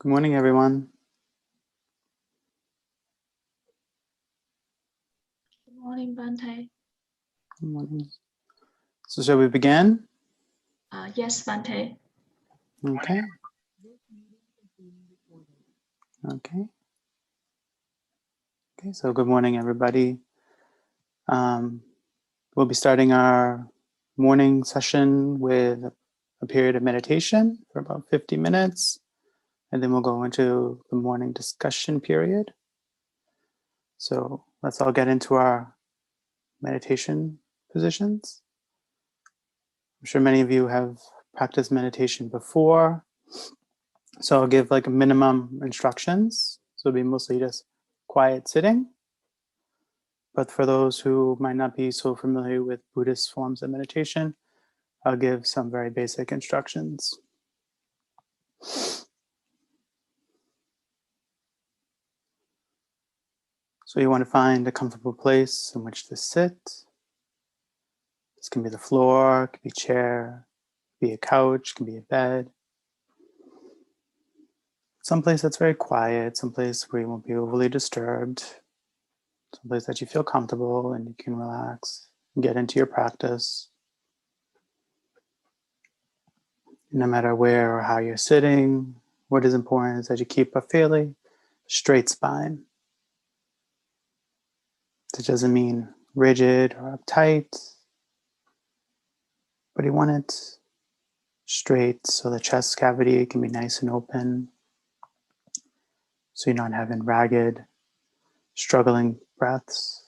Good morning, everyone. Good morning, Bante. Good morning. So shall we begin? Yes, Bante. Okay. Okay. Okay, so good morning, everybody. We'll be starting our morning session with a period of meditation for about 50 minutes, and then we'll go into the morning discussion period. So let's all get into our meditation positions. I'm sure many of you have practiced meditation before, so I'll give like a minimum instructions. So it'll be mostly just quiet sitting. But for those who might not be so familiar with Buddhist forms of meditation, I'll give some very basic instructions. So you want to find a comfortable place in which to sit. This can be the floor, it can be a chair, it can be a couch, it can be a bed. Someplace that's very quiet, someplace where you won't be overly disturbed, someplace that you feel comfortable and you can relax and get into your practice. No matter where or how you're sitting, what is important is that you keep a fairly straight spine. This doesn't mean rigid or uptight, but you want it straight so the chest cavity can be nice and open, so you're not having ragged, struggling breaths.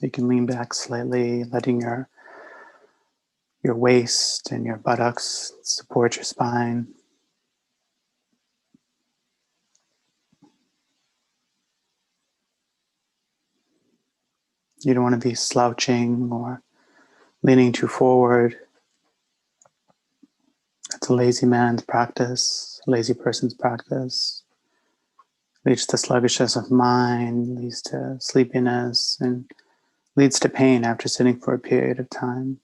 You can lean back slightly, letting your waist and your buttocks support your spine. You don't want to be slouching or leaning too forward. That's a lazy man's practice, a lazy person's practice. Leads to sluggishness of mind, leads to sleepiness, and leads to pain after sitting for a period of time.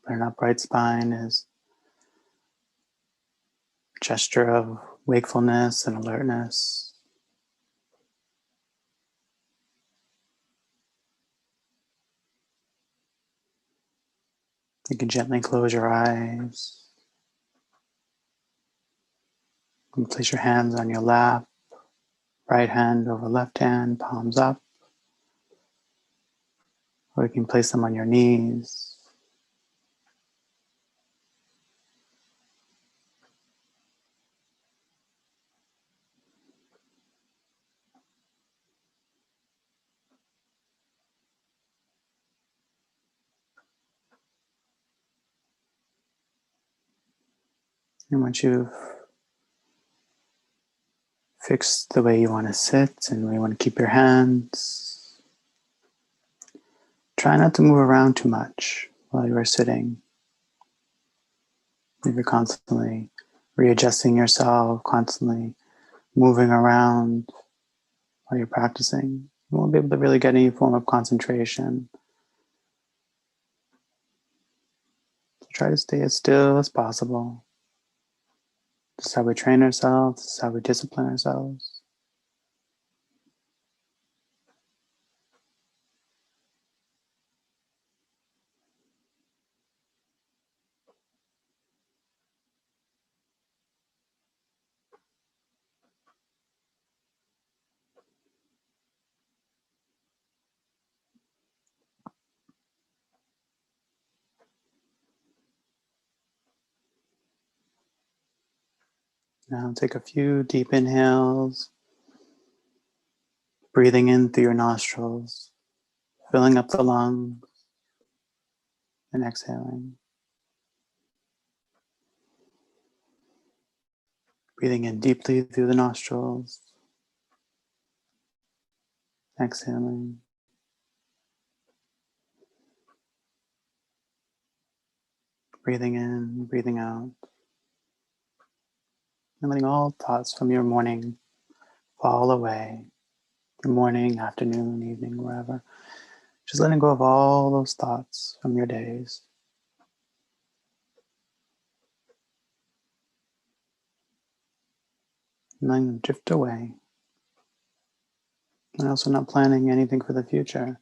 But an upright spine is a gesture of wakefulness and alertness. You can gently close your eyes. You can place your hands on your lap, right hand over left hand, palms up. Or you can place them on your knees. And once you've fixed the way you want to sit and where you want to keep your hands, try not to move around too much while you are sitting. If you're constantly readjusting yourself, constantly moving around while you're practicing, you won't be able to really get any form of concentration. So try to stay as still as possible. This is how we train ourselves, this is how we discipline ourselves. Now take a few deep inhales, breathing in through your nostrils, filling up the lungs, and exhaling. Breathing in deeply through the nostrils, exhaling. Breathing in, breathing out. And letting all thoughts from your morning fall away. Your morning, afternoon, evening, wherever. Just letting go of all those thoughts from your days. And letting them drift away. And also not planning anything for the future.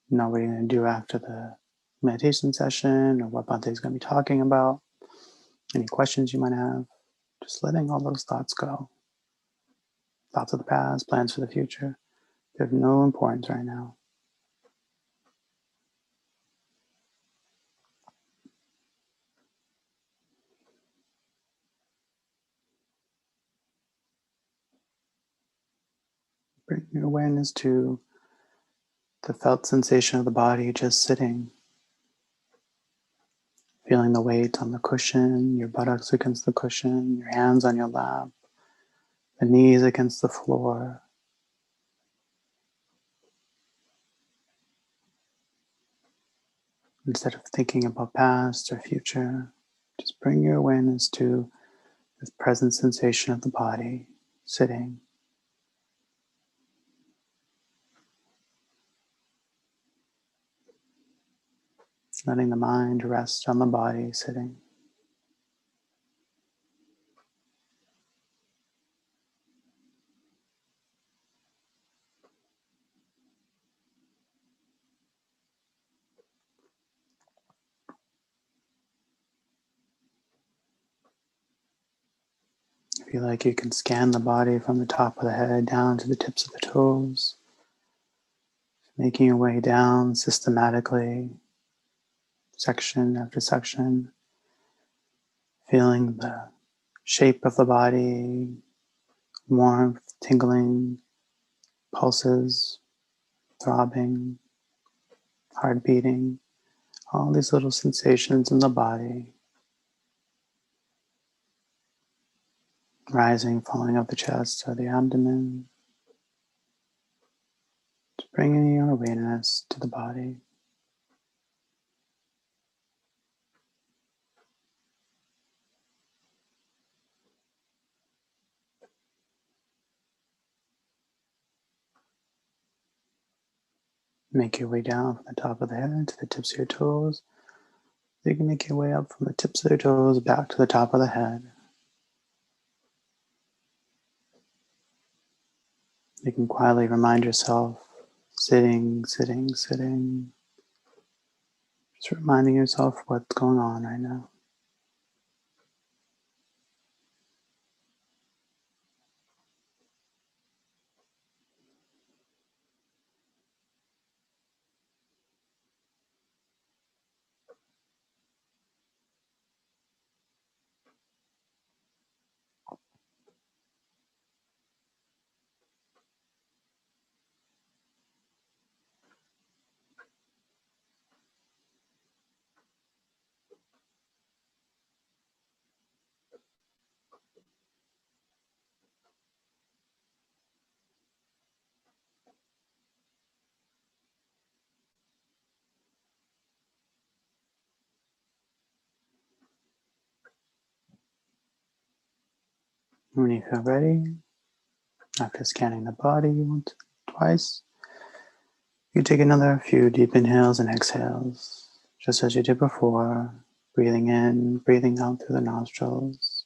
Not what you're going to do after the meditation session or what Bhante is going to be talking about. Any questions you might have. Just letting all those thoughts go. Thoughts of the past, plans for the future. They have no importance right now. Bring your awareness to the felt sensation of the body just sitting. Feeling the weight on the cushion, your buttocks against the cushion, your hands on your lap, the knees against the floor. Instead of thinking about past or future, just bring your awareness to this present sensation of the body sitting. Letting the mind rest on the body sitting. If you like, you can scan the body from the top of the head down to the tips of the toes, making your way down systematically, section after section, feeling the shape of the body, warmth, tingling, pulses, throbbing, heart beating, all these little sensations in the body, rising, falling up the chest or the abdomen, just bringing your awareness to the body. Make your way down from the top of the head to the tips of your toes. You can make your way up from the tips of your toes back to the top of the head. You can quietly remind yourself, sitting, sitting, sitting. Just reminding yourself what's going on right now. When you feel ready, after scanning the body once, twice, you take another few deep inhales and exhales, just as you did before, breathing in, breathing out through the nostrils.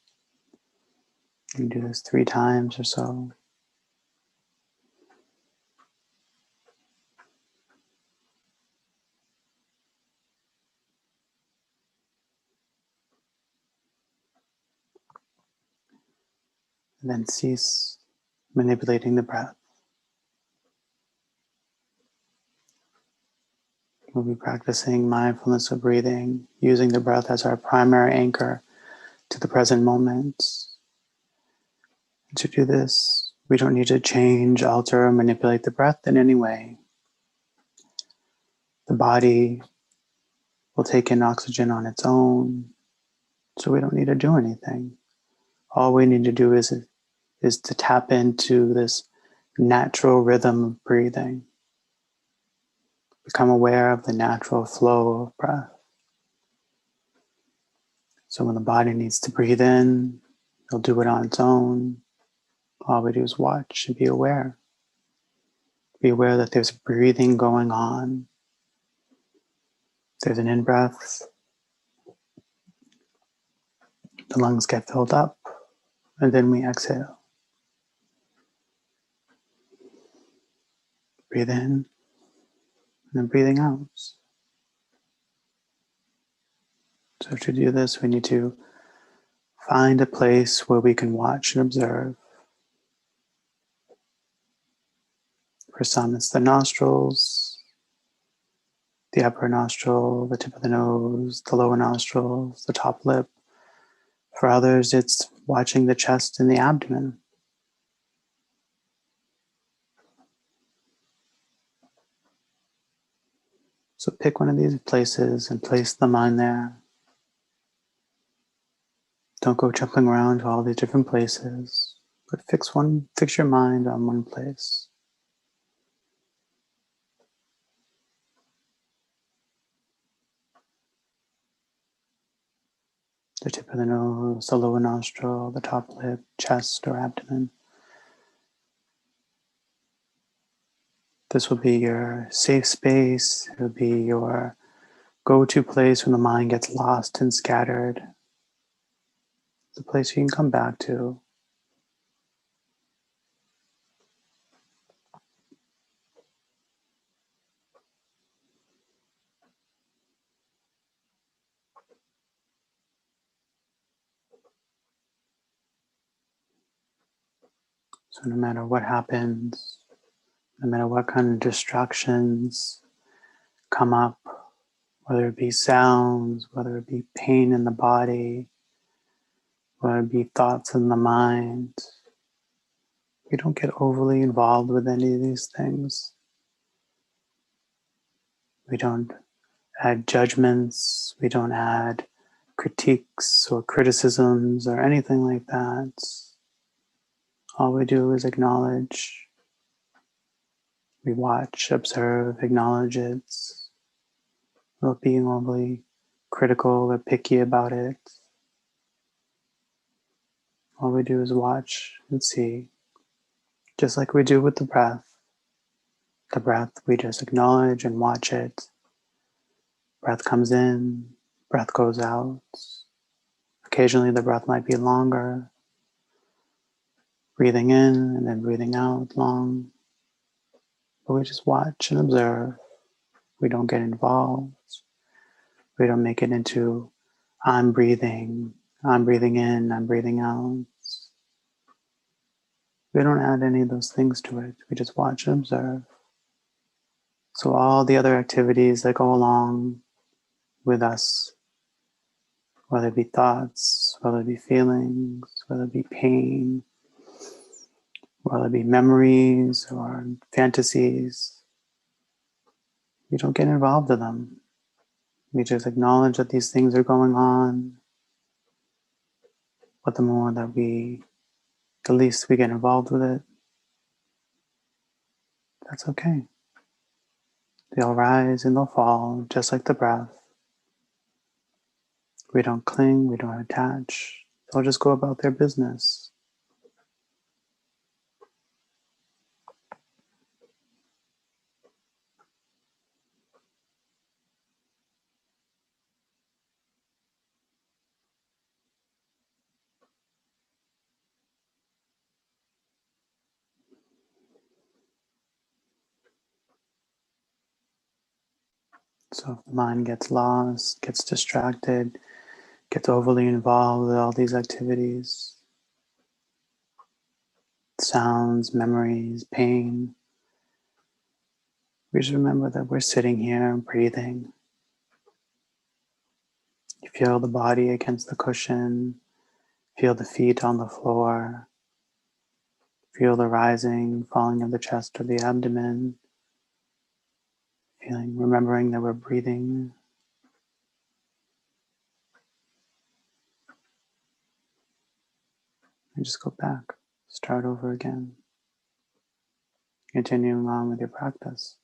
You can do this 3 times or so. And then cease manipulating the breath. We'll be practicing mindfulness of breathing, using the breath as our primary anchor to the present moment. To do this, we don't need to change, alter, or manipulate the breath in any way. The body will take in oxygen on its own, so we don't need to do anything. All we need to do is to tap into this natural rhythm of breathing. Become aware of the natural flow of breath. So when the body needs to breathe in, it'll do it on its own. All we do is watch and be aware. Be aware that there's breathing going on There's an in-breath. The lungs get filled up, and then we exhale. Breathe in, and then breathing out. So to do this, we need to find a place where we can watch and observe. For some, it's the nostrils, the upper nostril, the tip of the nose, the lower nostrils, the top lip. For others, it's watching the chest and the abdomen. So pick one of these places and place the mind there. Don't go jumping around to all these different places, but fix your mind on one place. The tip of the nose, the lower nostril, the top lip, chest, or abdomen. This will be your safe space. It will be your go-to place when the mind gets lost and scattered. It's a place you can come back to. So no matter what happens, no matter what kind of distractions come up, whether it be sounds, whether it be pain in the body, whether it be thoughts in the mind, we don't get overly involved with any of these things. We don't add judgments, we don't add critiques or criticisms or anything like that. All we do is acknowledge, we watch, observe, acknowledge it, without being overly critical or picky about it. All we do is watch and see, just like we do with the breath. The breath, we just acknowledge and watch it. Breath comes in, breath goes out. Occasionally the breath might be longer, breathing in and then breathing out long. But we just watch and observe. We don't get involved. We don't make it into I'm breathing in, I'm breathing out. We don't add any of those things to it. We just watch and observe. So all the other activities that go along with us, whether it be thoughts, whether it be feelings, whether it be pain, whether it be memories or fantasies, we don't get involved with them. We just acknowledge that these things are going on, but the least we get involved with it, that's okay. They'll rise and they'll fall, just like the breath. We don't cling, we don't attach. They'll just go about their business. So if the mind gets lost, gets distracted, gets overly involved with all these activities, sounds, memories, pain, we just remember that we're sitting here breathing. You feel the body against the cushion, feel the feet on the floor, feel the rising, falling of the chest or the abdomen, remembering that we're breathing. And just go back, start over again, continuing on with your practice.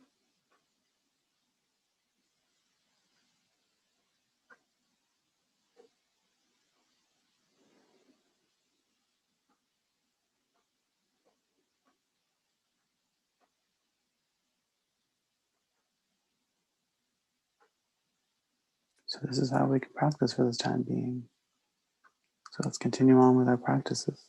So this is how we can practice for this time being. So let's continue on with our practices.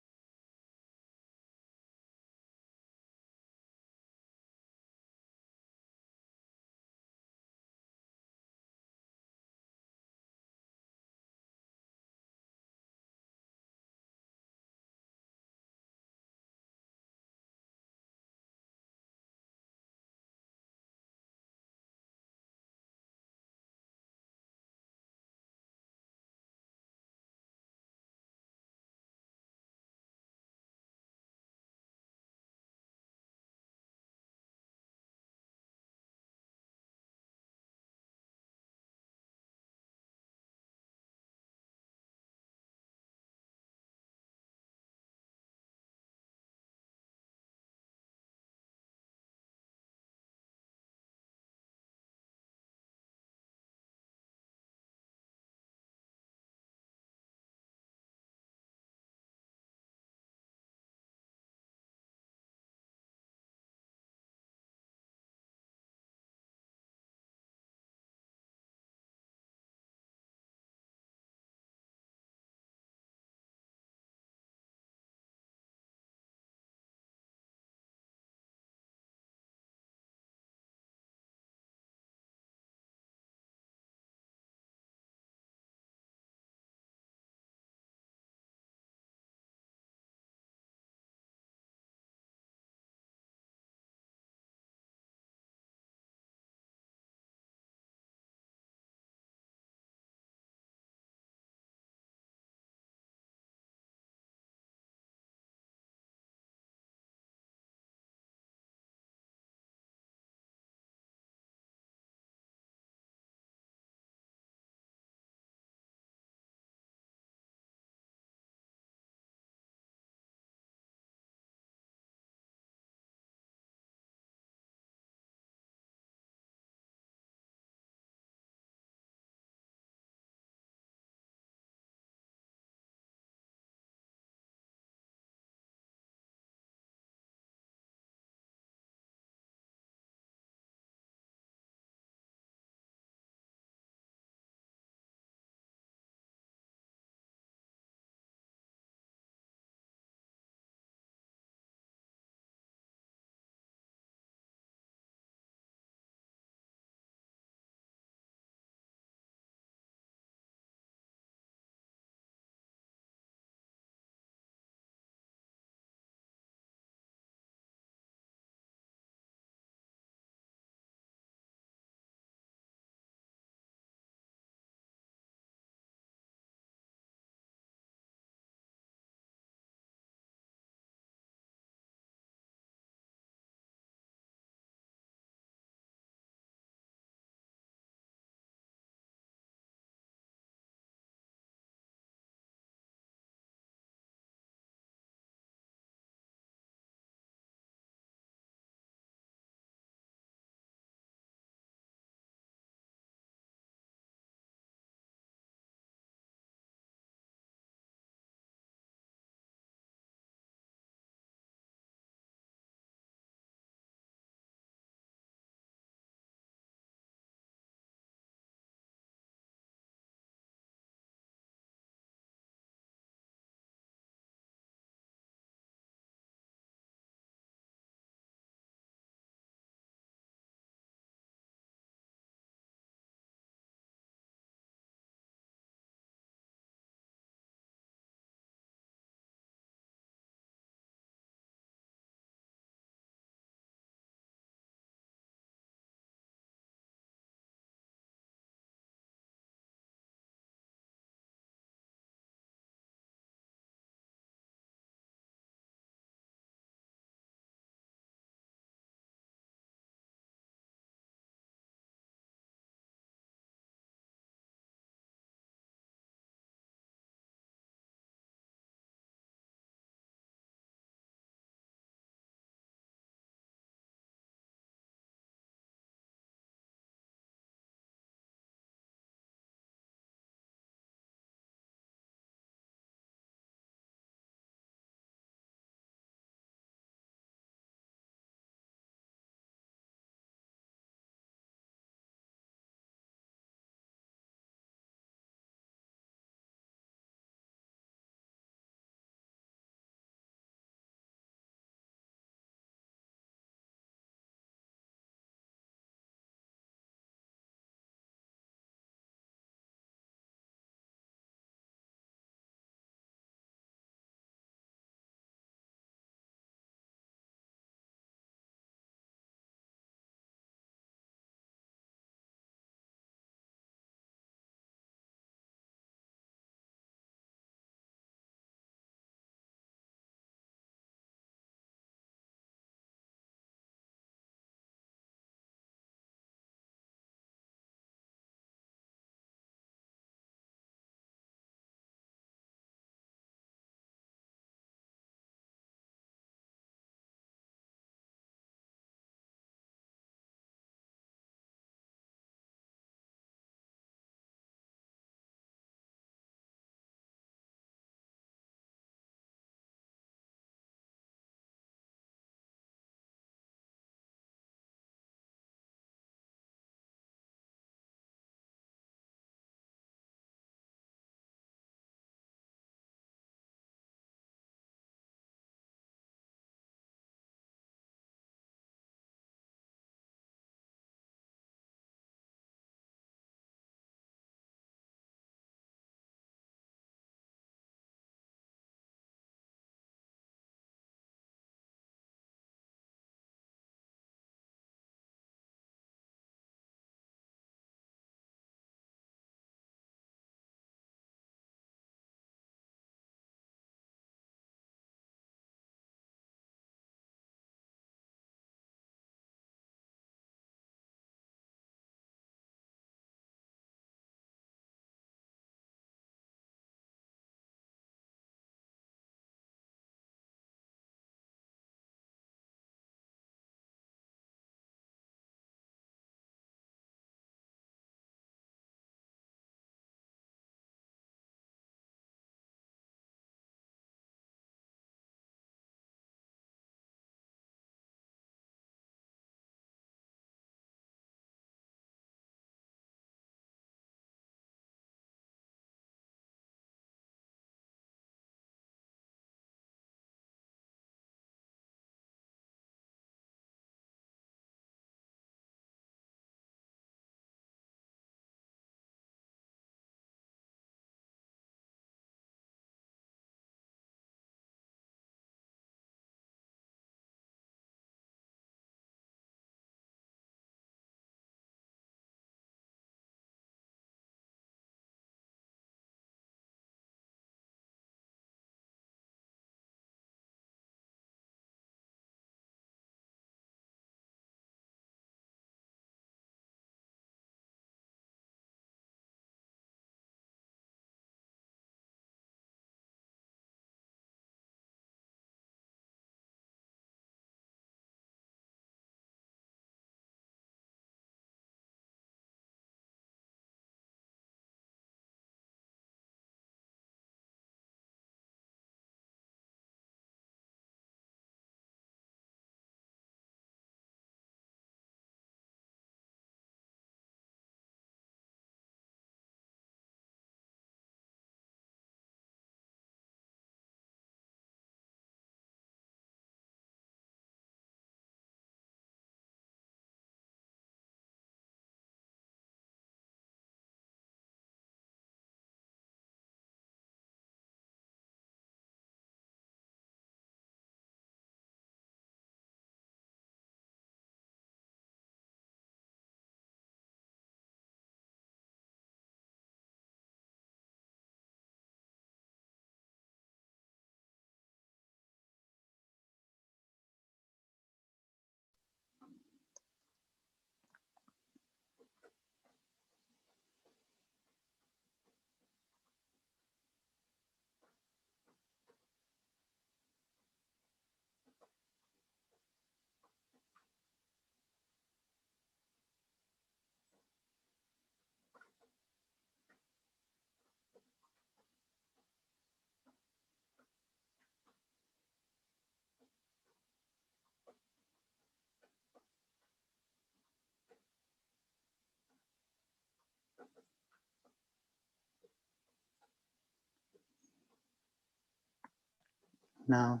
Now,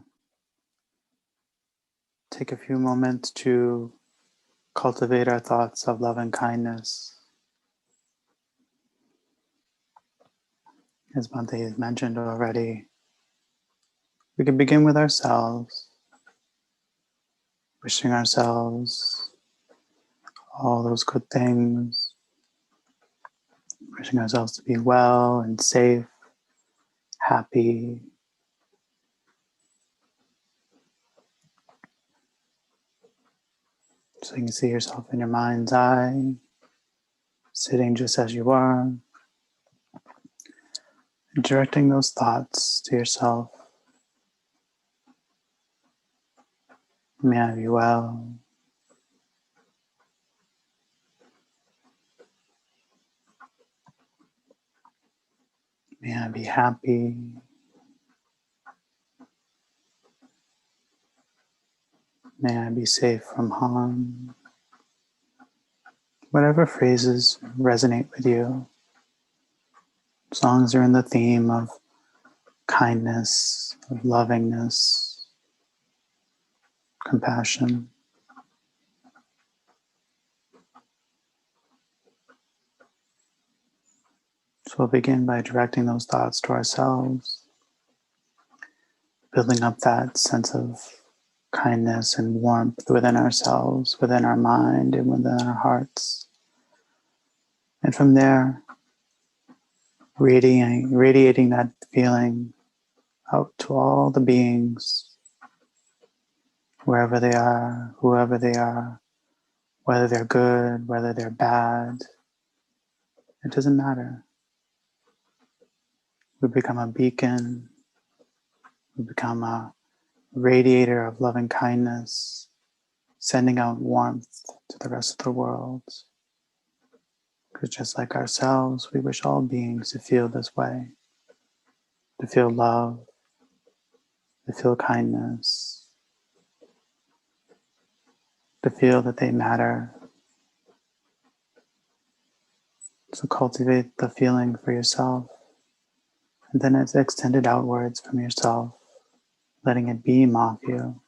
take a few moments to cultivate our thoughts of love and kindness. As Bhante has mentioned already, we can begin with ourselves, wishing ourselves all those good things, wishing ourselves to be well and safe, happy. So you can see yourself in your mind's eye, sitting just as you are, and directing those thoughts to yourself. May I be well. May I be happy. May I be safe from harm. Whatever phrases resonate with you, as long as they're in the theme of kindness, of lovingness, compassion. So we'll begin by directing those thoughts to ourselves, building up that sense of kindness and warmth within ourselves, within our mind, and within our hearts. And from there, radiating that feeling out to all the beings, wherever they are, whoever they are, whether they're good, whether they're bad, it doesn't matter. We become a beacon, we become a radiator of loving kindness, sending out warmth to the rest of the world. Because just like ourselves, we wish all beings to feel this way, to feel love, to feel kindness, to feel that they matter. So cultivate the feeling for yourself, and then it's extended outwards from yourself, letting it beam off you.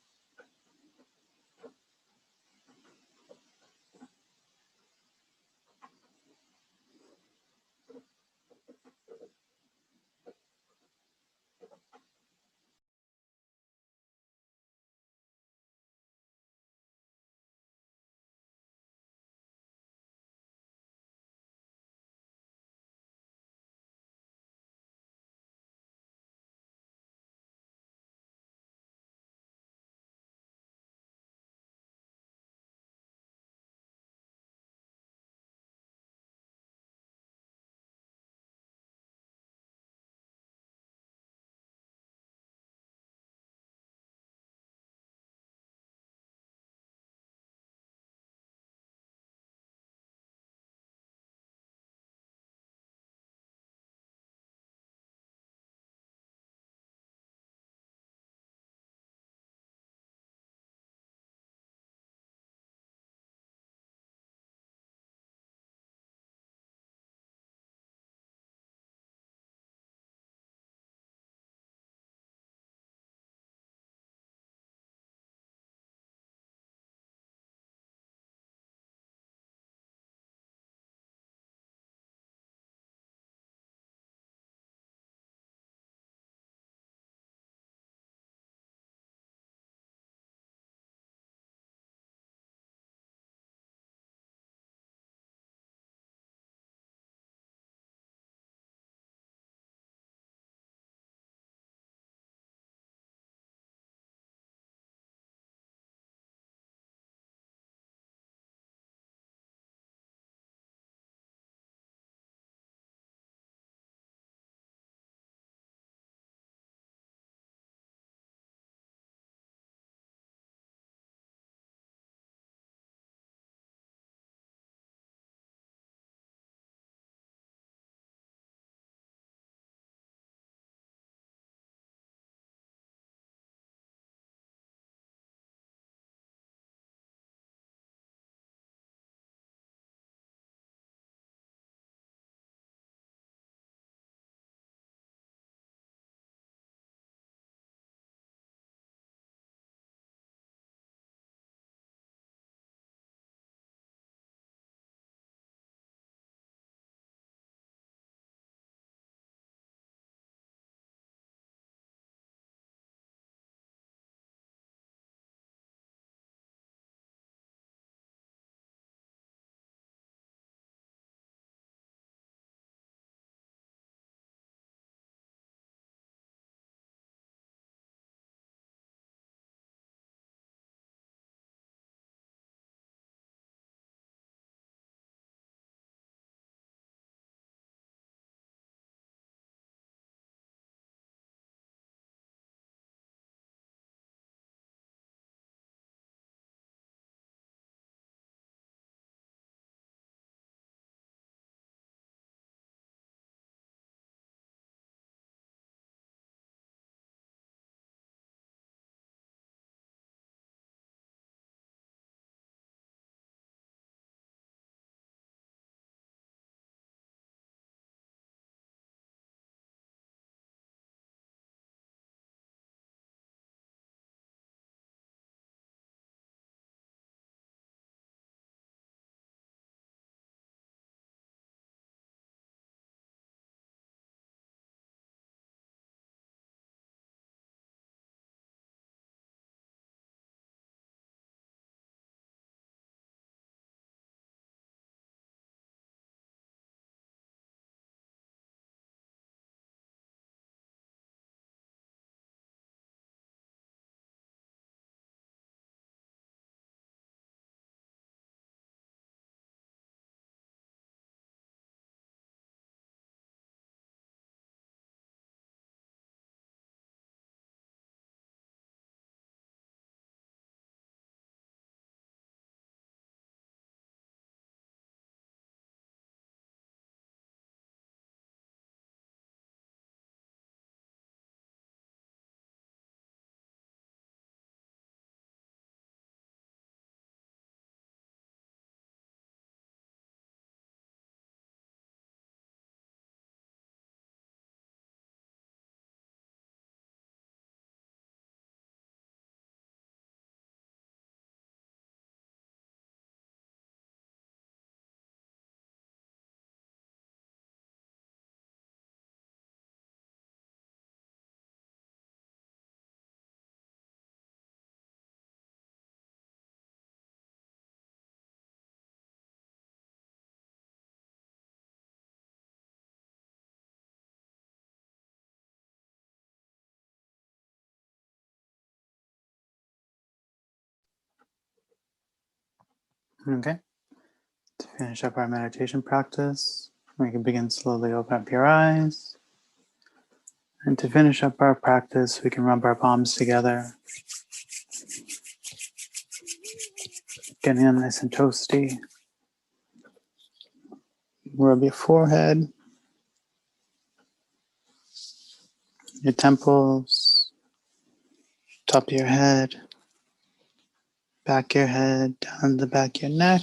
Okay. To finish up our meditation practice, we can begin slowly open up your eyes. And to finish up our practice, we can rub our palms together, getting them nice and toasty. Rub your forehead, your temples, top of your head, back of your head, down the back of your neck,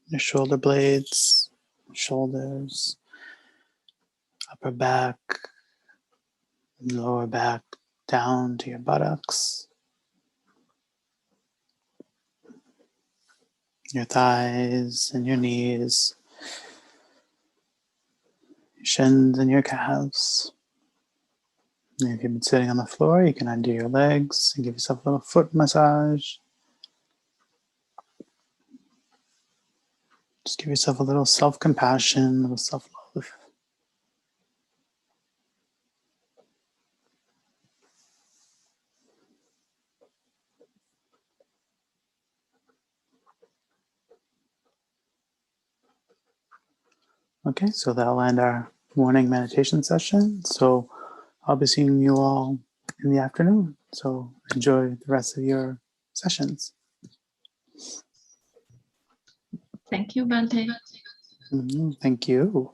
your shoulder blades, shoulders, upper back, lower back, down to your buttocks, your thighs and your knees, your shins and your calves. And if you've been sitting on the floor, you can undo your legs and give yourself a little foot massage. Just give yourself a little self-compassion, a little self-love. Okay, so that'll end our morning meditation session. So I'll be seeing you all in the afternoon. So enjoy the rest of your sessions. Thank you, Bante. Thank you.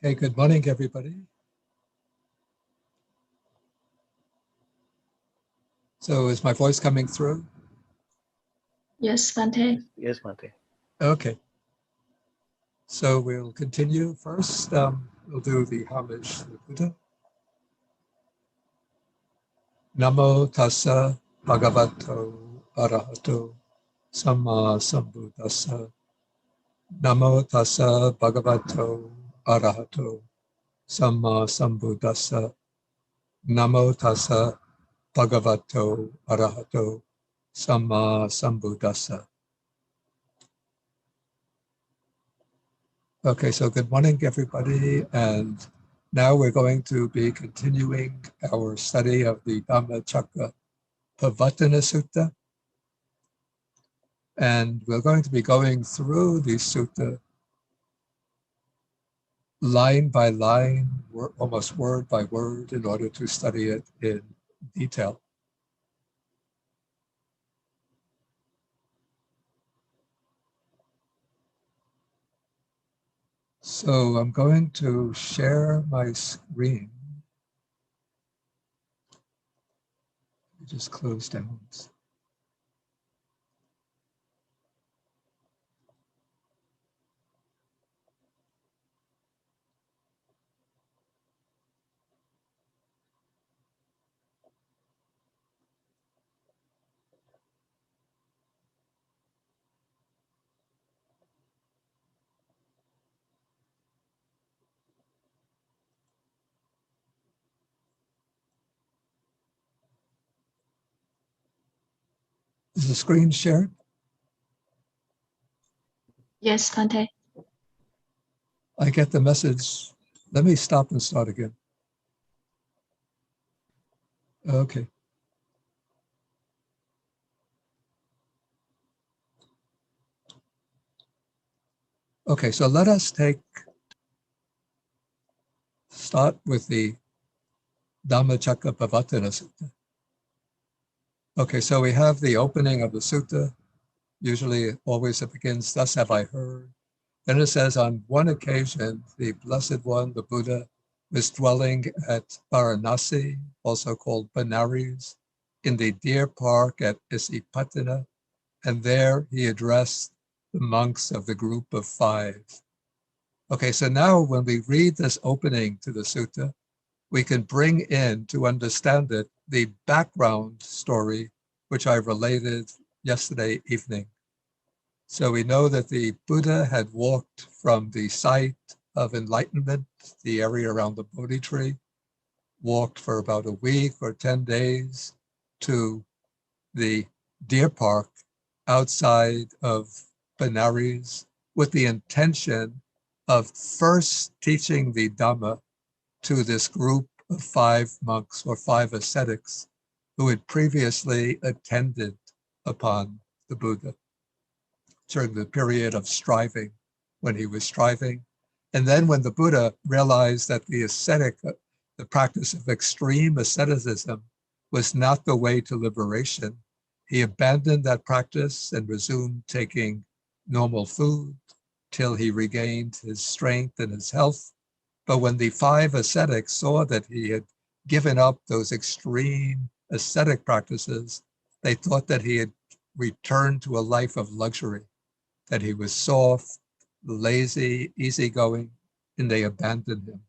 Okay, good morning, everybody. So is my voice coming through? Yes, Bante. Yes, Bante. Okay. So we'll continue first. We'll do the homage to the Buddha. Namo tassa bhagavato arahato samma sambuddhassa. Namo tassa bhagavato arahato samma sambuddhassa. Namo tassa bhagavato arahato samma sambuddhassa. Okay, so good morning, everybody. And now we're going to be continuing our study of the Dhammacakkappavattana Sutta. And we're going to be going through the sutta line by line, almost word by word, in order to study it in detail. So I'm going to share my screen. Just close down. Is the screen shared? Yes, Bante. I get the message. Let me stop and start again. Okay. Okay, so let us start with the Dhammacakkappavattana Sutta. Okay, so we have the opening of the sutta. Usually always it begins, thus have I heard. Then it says, on one occasion, the Blessed One, the Buddha, was dwelling at Varanasi, also called Benares, in the deer park at Isipatana, and there he addressed the monks of the group of 5. Okay, so now when we read this opening to the sutta, we can bring in, to understand it, the background story, which I related yesterday evening. So we know that the Buddha had walked from the site of enlightenment, the area around the Bodhi tree, walked for about a week or 10 days to the deer park outside of Benares with the intention of first teaching the Dhamma to this group of 5 monks or 5 ascetics who had previously attended upon the Buddha during the period of striving, when he was striving. And then when the Buddha realized that the practice of extreme asceticism was not the way to liberation, he abandoned that practice and resumed taking normal food till he regained his strength and his health. But when the 5 ascetics saw that he had given up those extreme ascetic practices, they thought that he had returned to a life of luxury, that he was soft, lazy, easygoing, and they abandoned him.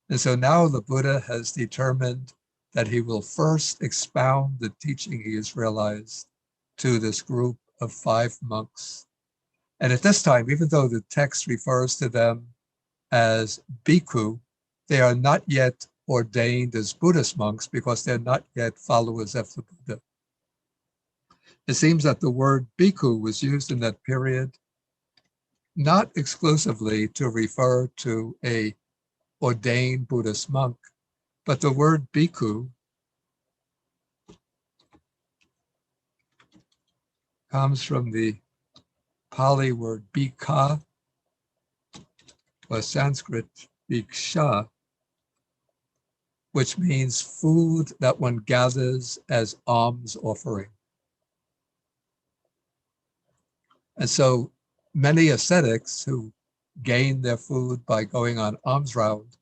And so now the Buddha has determined that he will first expound the teaching he has realized to this group of 5 monks. And at this time, even though the text refers to them as bhikkhu, they are not yet ordained as Buddhist monks because they're not yet followers of the Buddha. It seems that the word bhikkhu was used in that period not exclusively to refer to a ordained Buddhist monk, but the word bhikkhu comes from the Pali word bhikha, or Sanskrit bhiksha, which means food that one gathers as alms offering. And so many ascetics who gained their food by going on alms round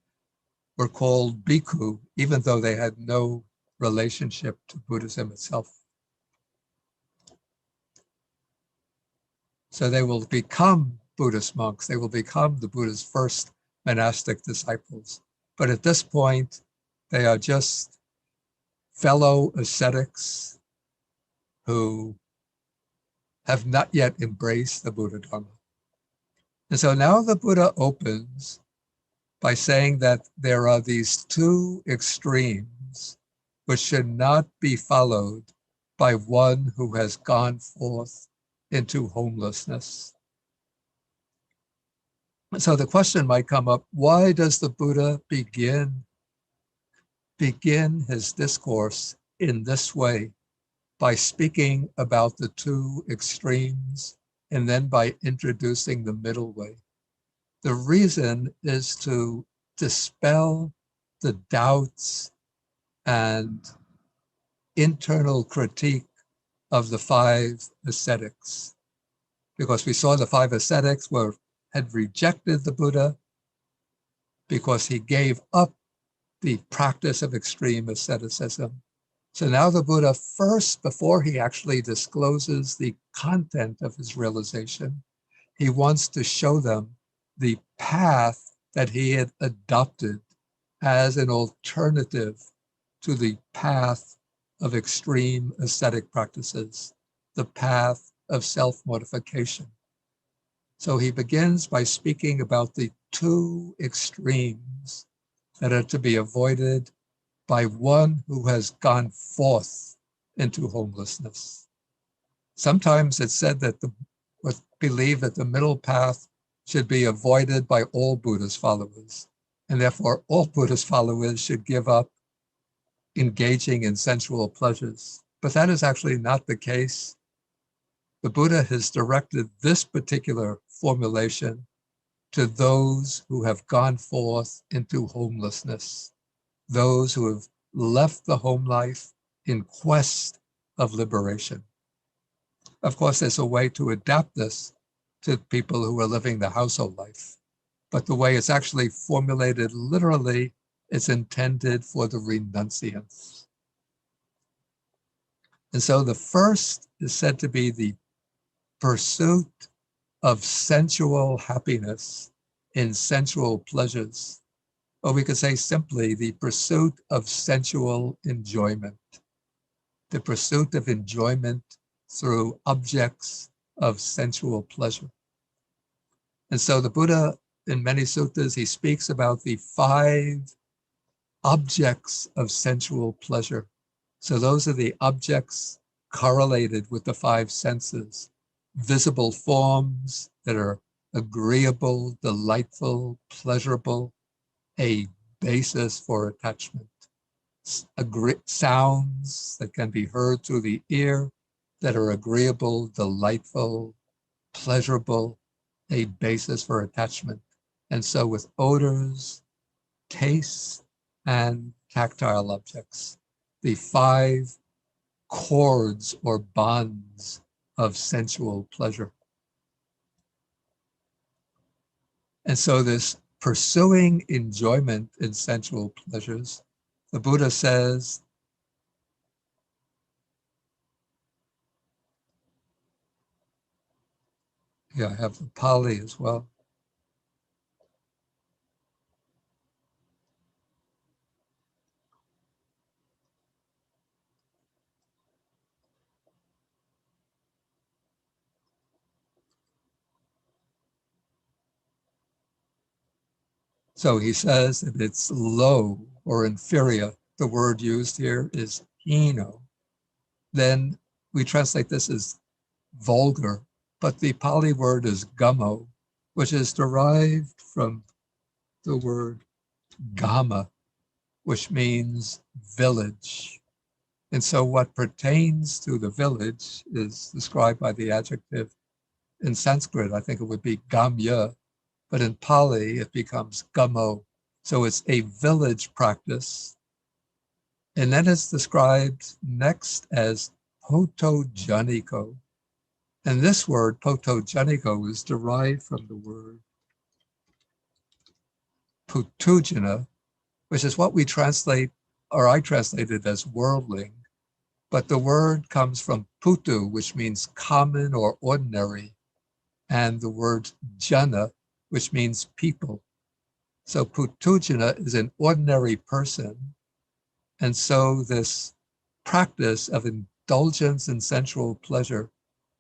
were called bhikkhu, even though they had no relationship to Buddhism itself. So they will become Buddhist monks. They will become the Buddha's first monastic disciples. But at this point, they are just fellow ascetics who have not yet embraced the Buddha Dharma. And so now the Buddha opens by saying that there are these 2 extremes which should not be followed by one who has gone forth into homelessness. So the question might come up, why does the Buddha begin his discourse in this way, by speaking about the 2 extremes and then by introducing the middle way? The reason is to dispel the doubts and internal critique of the 5 ascetics, because we saw the 5 ascetics had rejected the Buddha because he gave up the practice of extreme asceticism. So now the Buddha first, before he actually discloses the content of his realization, he wants to show them the path that he had adopted as an alternative to the path of extreme ascetic practices, the path of self-mortification. So he begins by speaking about the 2 extremes that are to be avoided by one who has gone forth into homelessness. Sometimes it's said that what believe that the middle path should be avoided by all Buddhist followers, and therefore all Buddhist followers should give up engaging in sensual pleasures. But that is actually not the case. The Buddha has directed this particular formulation to those who have gone forth into homelessness, those who have left the home life in quest of liberation. Of course, there's a way to adapt this to people who are living the household life, but the way it's actually formulated literally, it's intended for the renunciants. And so the first is said to be the pursuit of sensual happiness in sensual pleasures. Or we could say simply the pursuit of sensual enjoyment, the pursuit of enjoyment through objects of sensual pleasure. And so the Buddha, in many suttas, he speaks about the 5 objects of sensual pleasure. So those are the objects correlated with the 5 senses, visible forms that are agreeable, delightful, pleasurable, a basis for attachment. Sounds that can be heard through the ear that are agreeable, delightful, pleasurable, a basis for attachment. And so with odors, tastes, and tactile objects, the 5 cords or bonds of sensual pleasure. And so this pursuing enjoyment in sensual pleasures, the Buddha says, yeah, I have the Pali as well. So he says that it's low or inferior. The word used here is hino. Then we translate this as vulgar, but the Pali word is gamo, which is derived from the word gama, which means village. And so what pertains to the village is described by the adjective. In Sanskrit, I think it would be gamya, but in Pali, it becomes gamo. So it's a village practice. And then it's described next as potojaniko. And this word, potojaniko, is derived from the word putujana, which is what we translate, or I translated as worldling. But the word comes from putu, which means common or ordinary, and the word jana, which means people. So putujana is an ordinary person. And so this practice of indulgence in sensual pleasure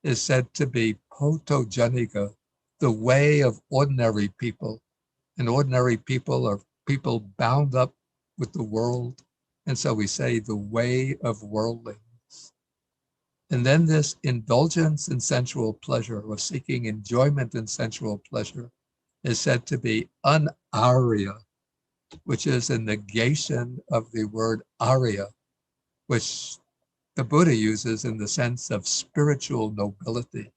is said to be potojanika, the way of ordinary people. And ordinary people are people bound up with the world. And so we say the way of worldlings. And then this indulgence in sensual pleasure, or seeking enjoyment in sensual pleasure, is said to be anarya, which is a negation of the word arya, which the Buddha uses in the sense of spiritual nobility.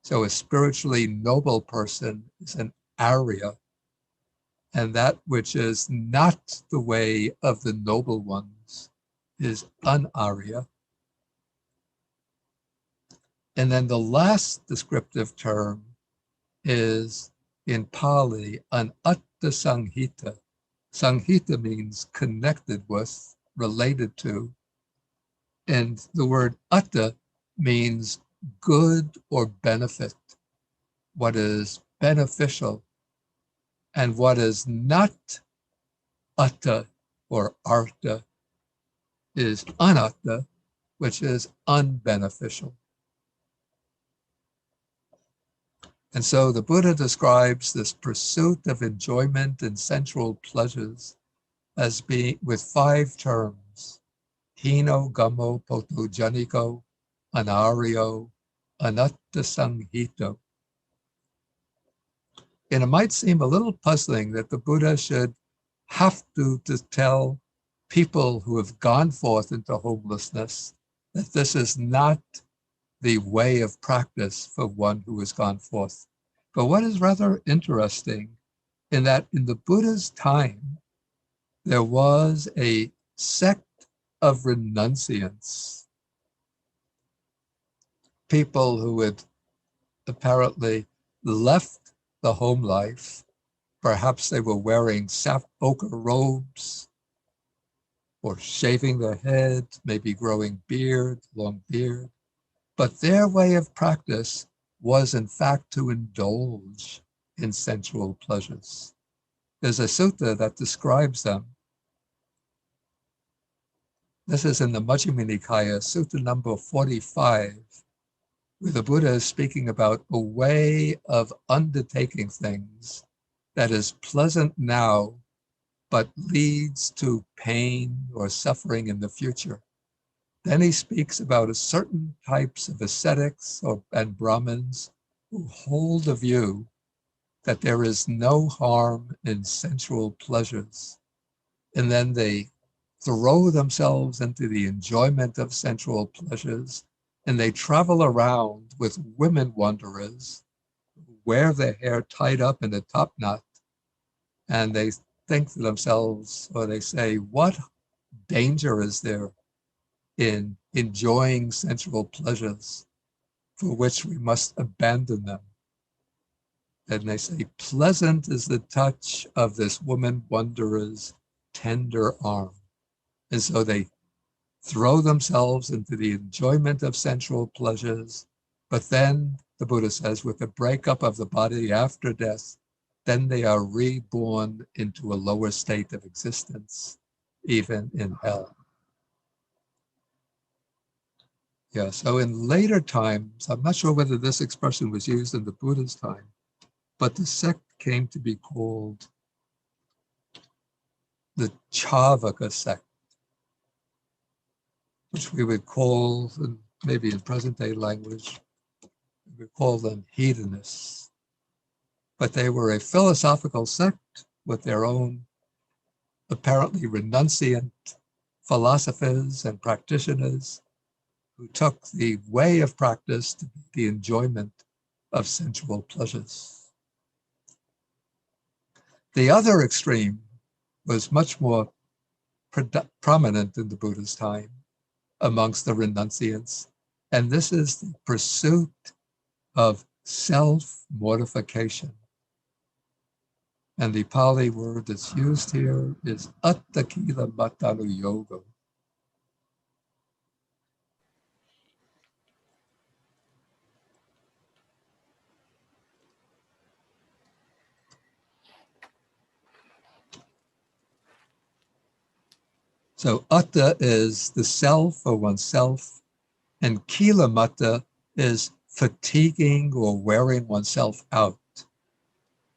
So a spiritually noble person is an arya, and that which is not the way of the noble ones is anarya. And then the last descriptive term is in Pali, an atta sanghita. Sanghita means connected with, related to, and the word atta means good or benefit, what is beneficial, and what is not atta or artha is anatta, which is unbeneficial. And so the Buddha describes this pursuit of enjoyment and sensual pleasures as being with 5 terms: hino, gamo, potojaniko, anaryo, anatta sanghito. And it might seem a little puzzling that the Buddha should have to tell people who have gone forth into homelessness that this is not the way of practice for one who has gone forth. But what is rather interesting in that in the Buddha's time, there was a sect of renunciants, people who had apparently left the home life. Perhaps they were wearing ochre robes or shaving their head, maybe growing long beard. But their way of practice was in fact to indulge in sensual pleasures. There's a sutta that describes them. This is in the Majjhima Nikaya, sutta number 45, where the Buddha is speaking about a way of undertaking things that is pleasant now, but leads to pain or suffering in the future. Then he speaks about a certain types of ascetics and Brahmins who hold the view that there is no harm in sensual pleasures. And then they throw themselves into the enjoyment of sensual pleasures, and they travel around with women wanderers who wear their hair tied up in a top knot, and they think to themselves, or they say, what danger is there in enjoying sensual pleasures for which we must abandon them? And they say, pleasant is the touch of this woman wanderer's tender arm. And so they throw themselves into the enjoyment of sensual pleasures. But then, the Buddha says, with the breakup of the body after death, then they are reborn into a lower state of existence, even in hell. Yeah, so in later times, I'm not sure whether this expression was used in the Buddha's time, but the sect came to be called the Charvaka sect, which we would call, maybe in present day language, we would call them hedonists. But they were a philosophical sect with their own apparently renunciant philosophers and practitioners who took the way of practice to be the enjoyment of sensual pleasures. The other extreme was much more prominent in the Buddha's time amongst the renunciants, and this is the pursuit of self-mortification. And the Pali word that's used here is attakila yoga. So atta is the self or oneself, and kilamata is fatiguing or wearing oneself out.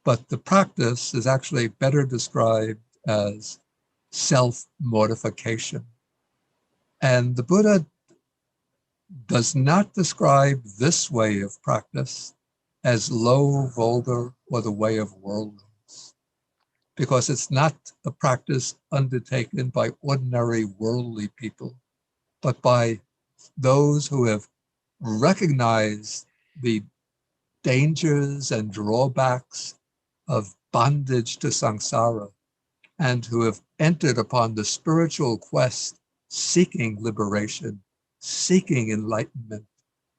But the practice is actually better described as self-mortification. And the Buddha does not describe this way of practice as low, vulgar, or the way of worldlings, because it's not a practice undertaken by ordinary worldly people, but by those who have recognized the dangers and drawbacks of bondage to samsara, and who have entered upon the spiritual quest, seeking liberation, seeking enlightenment,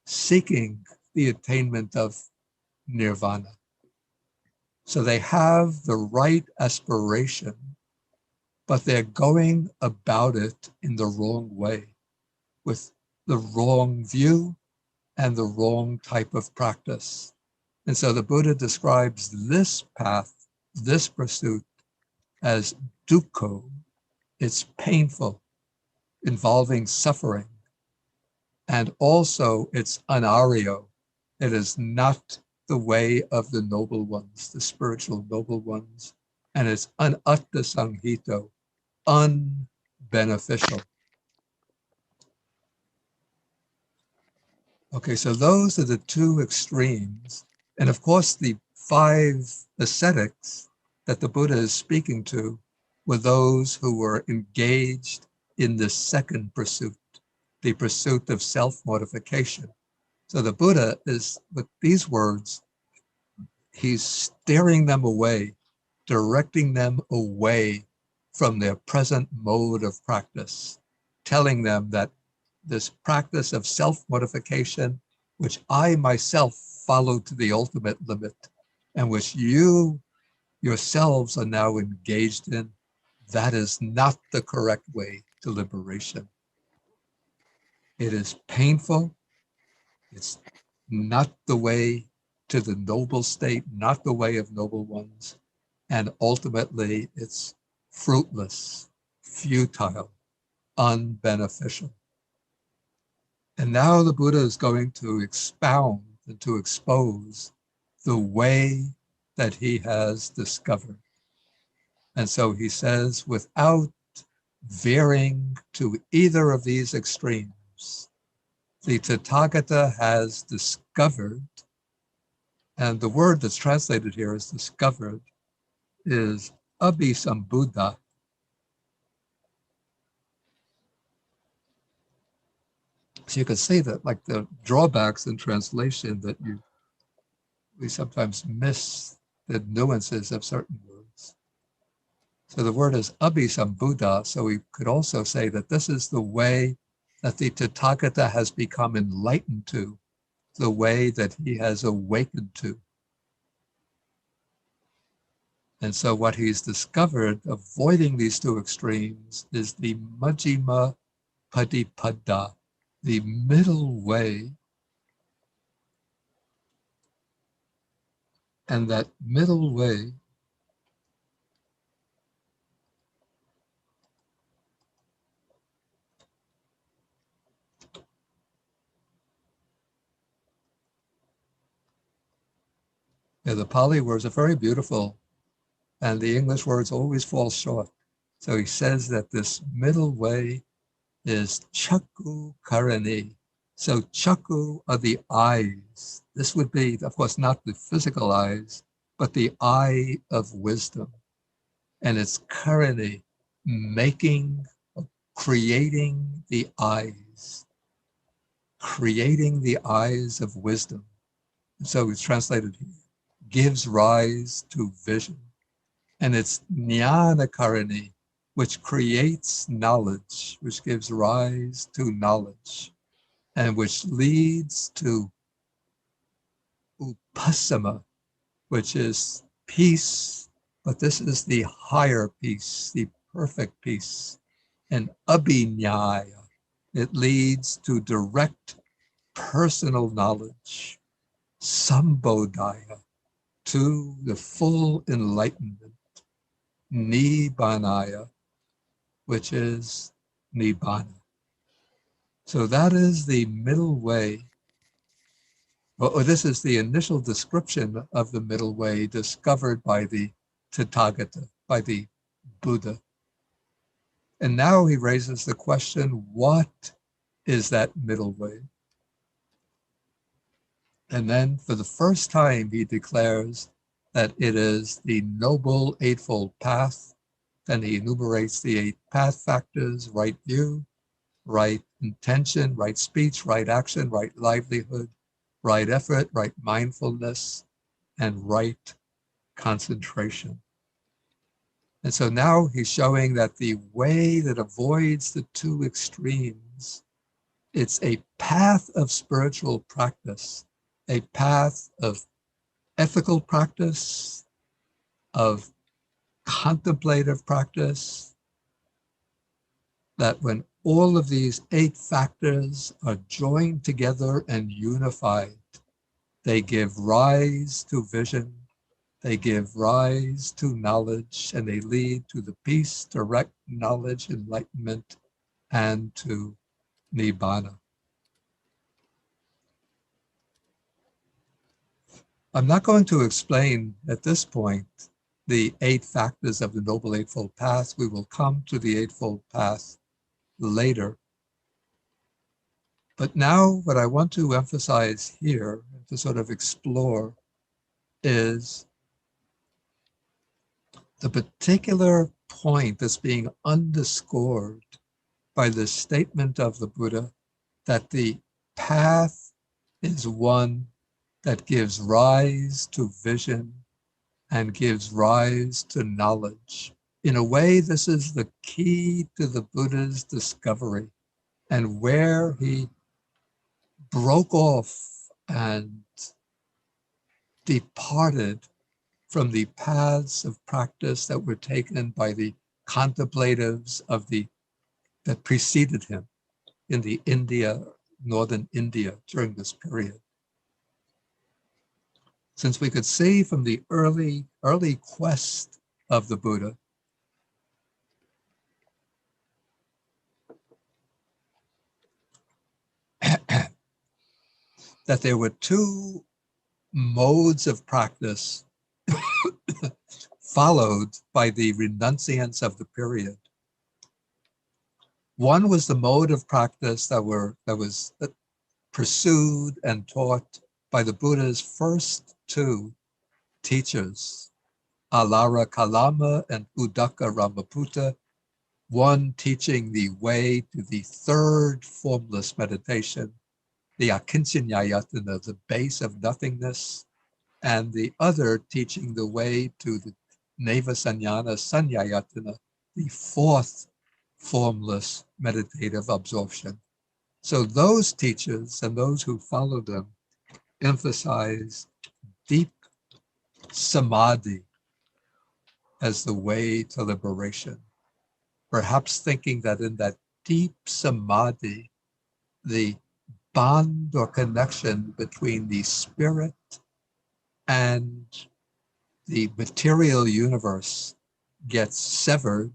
seeking the attainment of nirvana. So they have the right aspiration, but they're going about it in the wrong way, with the wrong view and the wrong type of practice. And so the Buddha describes this path, this pursuit, as dukkha. It's painful, involving suffering. And also it's anaryo. It is not the way of the noble ones, the spiritual noble ones. And it's anatta sanghito, unbeneficial. Okay, so those are the two extremes. And of course, the 5 ascetics that the Buddha is speaking to were those who were engaged in the second pursuit, the pursuit of self-mortification. So the Buddha is, with these words, he's steering them away, directing them away from their present mode of practice, telling them that this practice of self-mortification, which I myself followed to the ultimate limit, and which you yourselves are now engaged in, that is not the correct way to liberation. It is painful. It's not the way to the noble state, not the way of noble ones. And ultimately, it's fruitless, futile, unbeneficial. And now the Buddha is going to expound and to expose the way that he has discovered. And so he says, without veering to either of these extremes, the Tathagata has discovered, and the word that's translated here as discovered is abhisambuddha. So you can see that, like, the drawbacks in translation, that we sometimes miss the nuances of certain words. So the word is abhisambuddha, so we could also say that this is the way that the Tathagata has become enlightened to, the way that he has awakened to. And so what he's discovered, avoiding these two extremes, is the Majjhima Patipada, the middle way. And that middle way the Pali words are very beautiful, and the English words always fall short. So he says that this middle way is Chakku Karani. So Chakku are the eyes. This would be, of course, not the physical eyes, but the eye of wisdom. And it's Karani, making, creating the eyes of wisdom. And so it's translated here, gives rise to vision. And it's Jnana Karani, which creates knowledge, which gives rise to knowledge, and which leads to Upasama, which is peace, but this is the higher peace, the perfect peace. And Abhinyaya, it leads to direct personal knowledge, Sambodhaya, to the full enlightenment, Nibbanaya, which is Nibbana. So that is the middle way, or this is the initial description of the middle way discovered by the Tathagata, by the Buddha. And now he raises the question, what is that middle way? And then for the first time, he declares that it is the Noble Eightfold Path. Then he enumerates the 8 path factors: right view, right intention, right speech, right action, right livelihood, right effort, right mindfulness, and right concentration. And so now he's showing that the way that avoids the two extremes, it's a path of spiritual practice, a path of ethical practice, of contemplative practice, that when all of these 8 factors are joined together and unified, they give rise to vision, they give rise to knowledge, and they lead to the peace, direct knowledge, enlightenment, and to Nibbana. I'm not going to explain at this point the 8 factors of the Noble Eightfold Path. We will come to the Eightfold Path later. But now what I want to emphasize here, to sort of explore, is the particular point that's being underscored by the statement of the Buddha that the path is one that gives rise to vision and gives rise to knowledge. In a way, this is the key to the Buddha's discovery, and where he broke off and departed from the paths of practice that were taken by the contemplatives that preceded him in the northern India during this period. Since we could see from the early quest of the Buddha that there were two modes of practice followed by the renunciants of the period. One was the mode of practice that was pursued and taught by the Buddha's first two teachers, Alara Kalama and Uddaka Ramaputta, one teaching the way to the third formless meditation, the Akincanyayatana, the base of nothingness, and the other teaching the way to the Neva-Sanyana Sanyayatana, the fourth formless meditative absorption. So those teachers and those who followed them emphasize deep samadhi as the way to liberation, perhaps thinking that in that deep samadhi, the bond or connection between the spirit and the material universe gets severed,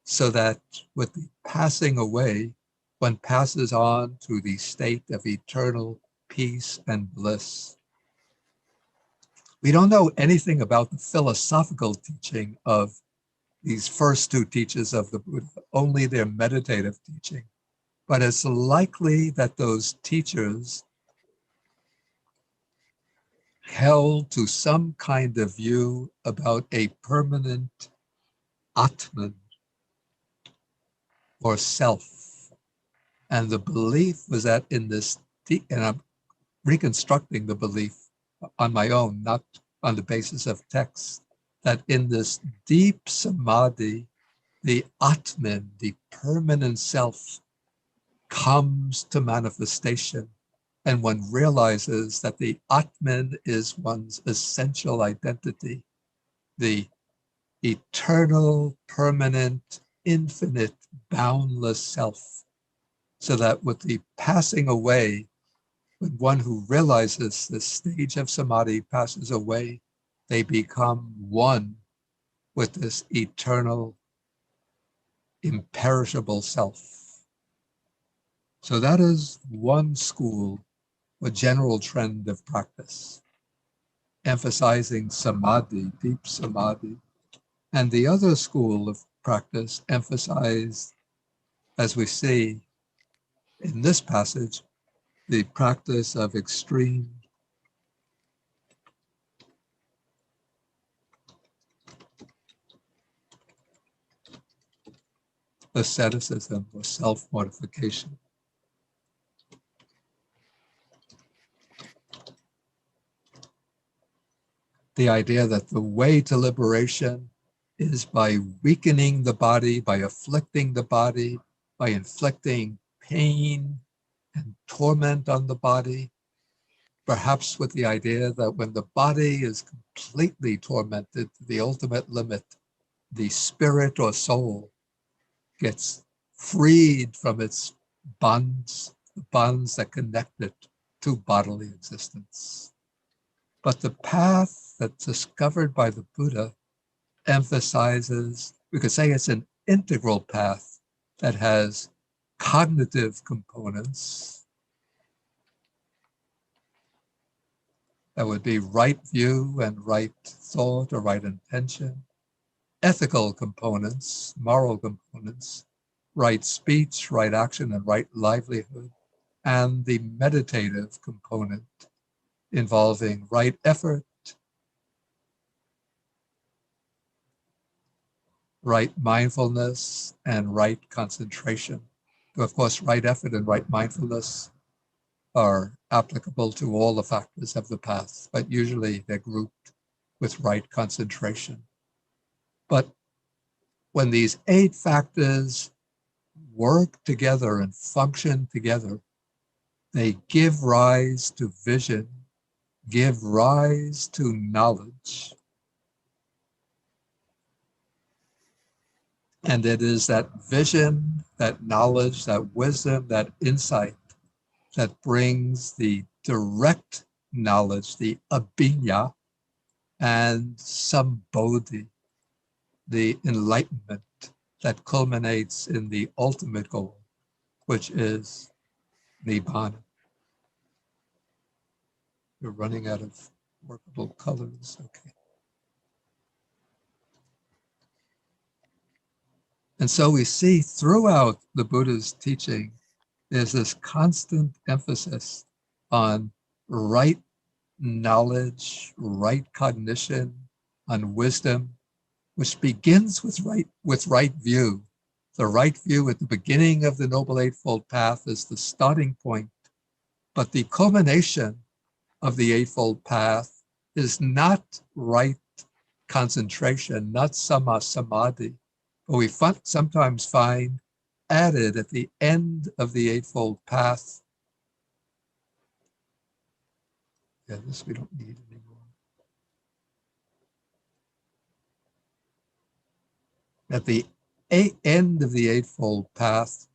so that with the passing away, one passes on to the state of eternal peace and bliss. We don't know anything about the philosophical teaching of these first two teachers of the Buddha, only their meditative teaching. But it's likely that those teachers held to some kind of view about a permanent Atman, or self. And the belief was that in this, and I'm reconstructing the belief on my own, not on the basis of text, that in this deep samadhi, the Atman, the permanent self, comes to manifestation. And one realizes that the Atman is one's essential identity, the eternal, permanent, infinite, boundless self. So that with the passing away, when one who realizes this stage of samadhi passes away, they become one with this eternal, imperishable self. So that is one school, a general trend of practice, emphasizing samadhi, deep samadhi. And the other school of practice emphasized, as we see in this passage, the practice of extreme asceticism or self-mortification. The idea that the way to liberation is by weakening the body, by afflicting the body, by inflicting pain and torment on the body, perhaps with the idea that when the body is completely tormented to the ultimate limit, the spirit or soul gets freed from its bonds, the bonds that connect it to bodily existence. But the path that's discovered by the Buddha emphasizes, we could say it's an integral path that has cognitive components. That would be right view and right thought or right intention, ethical components, moral components, right speech, right action, and right livelihood, and the meditative component involving right effort, right mindfulness, and right concentration. So of course, right effort and right mindfulness are applicable to all the factors of the path, but usually they're grouped with right concentration. But when these 8 factors work together and function together, they give rise to vision, give rise to knowledge. And it is that vision, that knowledge, that wisdom, that insight that brings the direct knowledge, the abhinya, and sambodhi, the enlightenment that culminates in the ultimate goal, which is nibbana. We're running out of workable colors. Okay. And so we see throughout the Buddha's teaching, there's this constant emphasis on right knowledge, right cognition, on wisdom, which begins with right view. The right view at the beginning of the Noble Eightfold Path is the starting point, but the culmination of the Eightfold Path is not right concentration, not samma samadhi, but we sometimes find added at the end of the Eightfold Path. Yeah, this we don't need anymore. At the end of the Eightfold Path,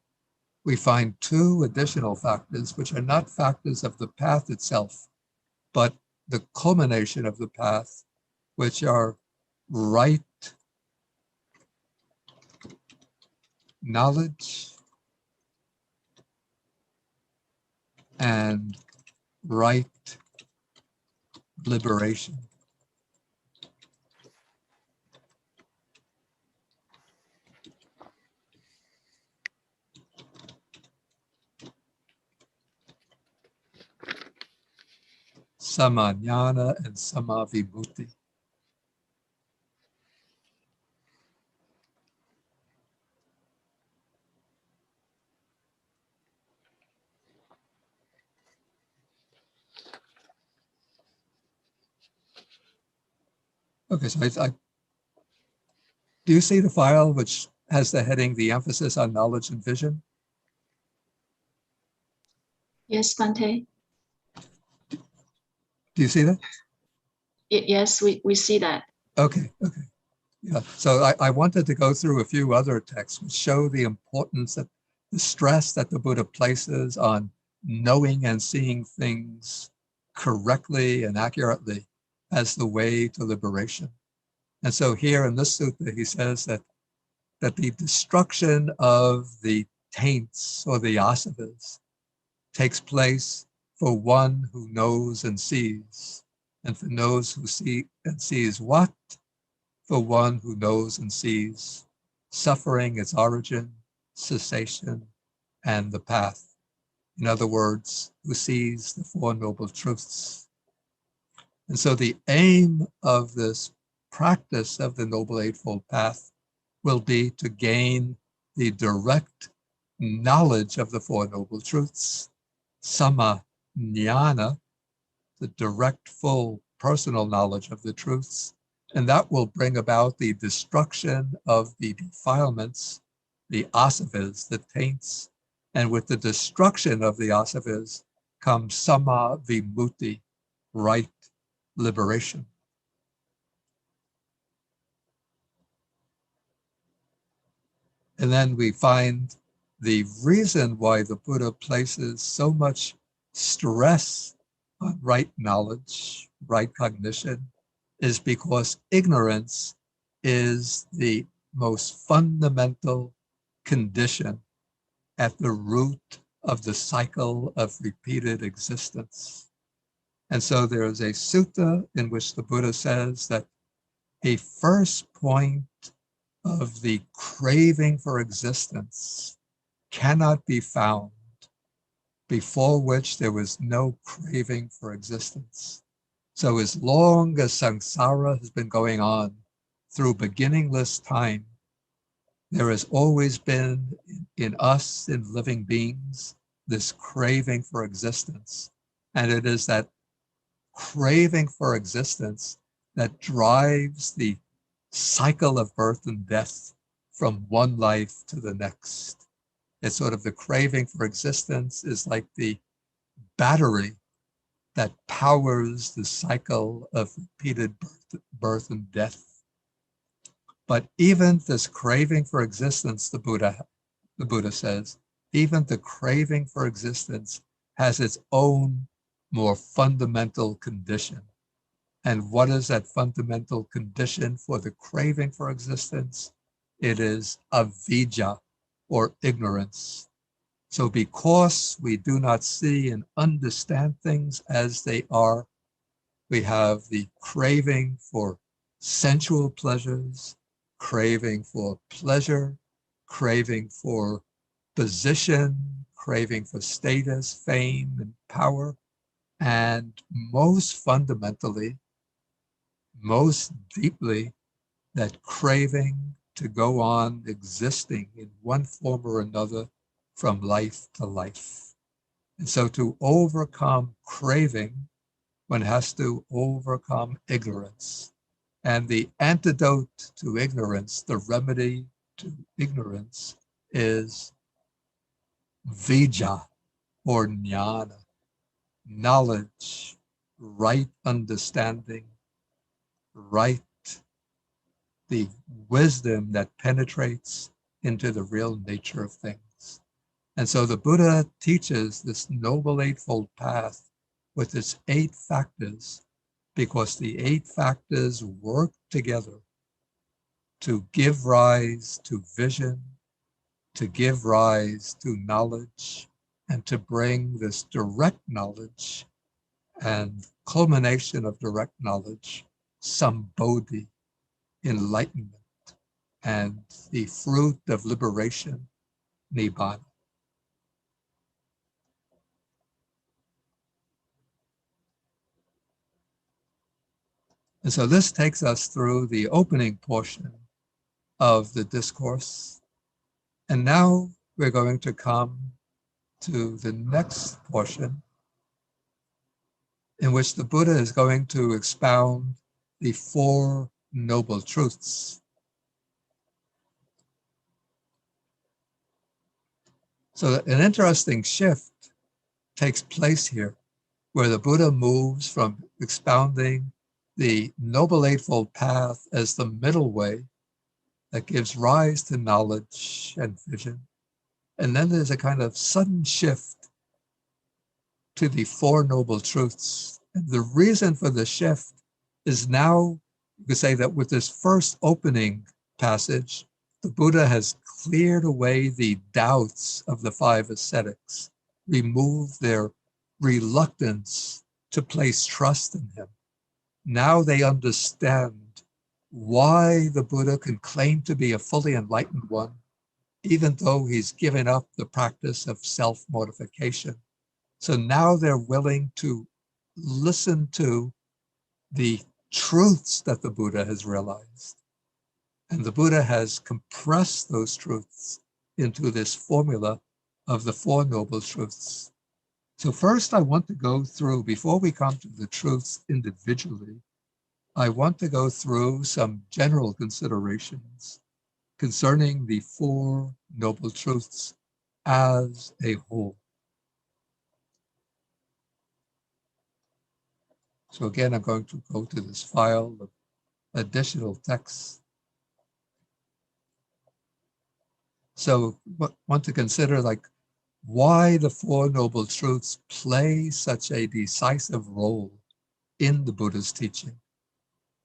we find 2 additional factors, which are not factors of the path itself, but the culmination of the path, which are right knowledge and right liberation. Samajnana and samavibhuti. Okay, so do you see the file which has the heading, the emphasis on knowledge and vision? Yes, Bante. Do you see that? Yes, we see that. Okay. Yeah, so I wanted to go through a few other texts which show the importance, that the stress that the Buddha places on knowing and seeing things correctly and accurately as the way to liberation. And so here in this sutta, he says that the destruction of the taints or the asavas takes place for one who knows and sees. And for those who see and sees what? For one who knows and sees suffering, its origin, cessation, and the path. In other words, who sees the 4 Noble Truths. And so the aim of this practice of the Noble Eightfold Path will be to gain the direct knowledge of the 4 Noble Truths, samma jnana, the direct, full, personal knowledge of the truths, and that will bring about the destruction of the defilements, the asavas, the taints, and with the destruction of the asavas comes samma vimukti, right liberation. And then we find the reason why the Buddha places so much stress on right knowledge, right cognition, is because ignorance is the most fundamental condition at the root of the cycle of repeated existence. And so there is a sutta in which the Buddha says that a first point of the craving for existence cannot be found, before which there was no craving for existence. So as long as samsara has been going on through beginningless time, There has always been in us, in living beings, this craving for existence. And it is that craving for existence that drives the cycle of birth and death from one life to the next. It's sort of the craving for existence is like the battery that powers the cycle of repeated birth and death. But even this craving for existence, the Buddha says, even the craving for existence has its own more fundamental condition. And what is that fundamental condition for the craving for existence? It is avidya, or ignorance. So because we do not see and understand things as they are, we have the craving for sensual pleasures, craving for pleasure, craving for position, craving for status, fame, and power. And most fundamentally, most deeply, that craving to go on existing in one form or another from life to life. And so to overcome craving, one has to overcome ignorance. And the antidote to ignorance, the remedy to ignorance, is vijja, or jnana, knowledge, right understanding, right, the wisdom that penetrates into the real nature of things. And so the Buddha teaches this Noble Eightfold Path with its 8 factors, because the 8 factors work together to give rise to vision, to give rise to knowledge, and to bring this direct knowledge and culmination of direct knowledge, sambodhi, enlightenment, and the fruit of liberation, nibbana. And so this takes us through the opening portion of the discourse. And now we're going to come to the next portion, in which the Buddha is going to expound the 4 noble truths. So an interesting shift takes place here, where the Buddha moves from expounding the Noble Eightfold Path as the middle way that gives rise to knowledge and vision. And then there's a kind of sudden shift to the 4 noble truths. And the reason for the shift is now, you could say that with this first opening passage, the Buddha has cleared away the doubts of the 5 ascetics, removed their reluctance to place trust in him. Now they understand why the Buddha can claim to be a fully enlightened one, even though he's given up the practice of self-mortification. So now they're willing to listen to the truths that the Buddha has realized. And the Buddha has compressed those truths into this formula of the 4 noble truths. So first I want to go through, before we come to the truths individually, I want to go through some general considerations concerning the 4 noble truths as a whole. So again, I'm going to go to this file of additional texts. So want to consider like why the 4 noble truths play such a decisive role in the Buddha's teaching.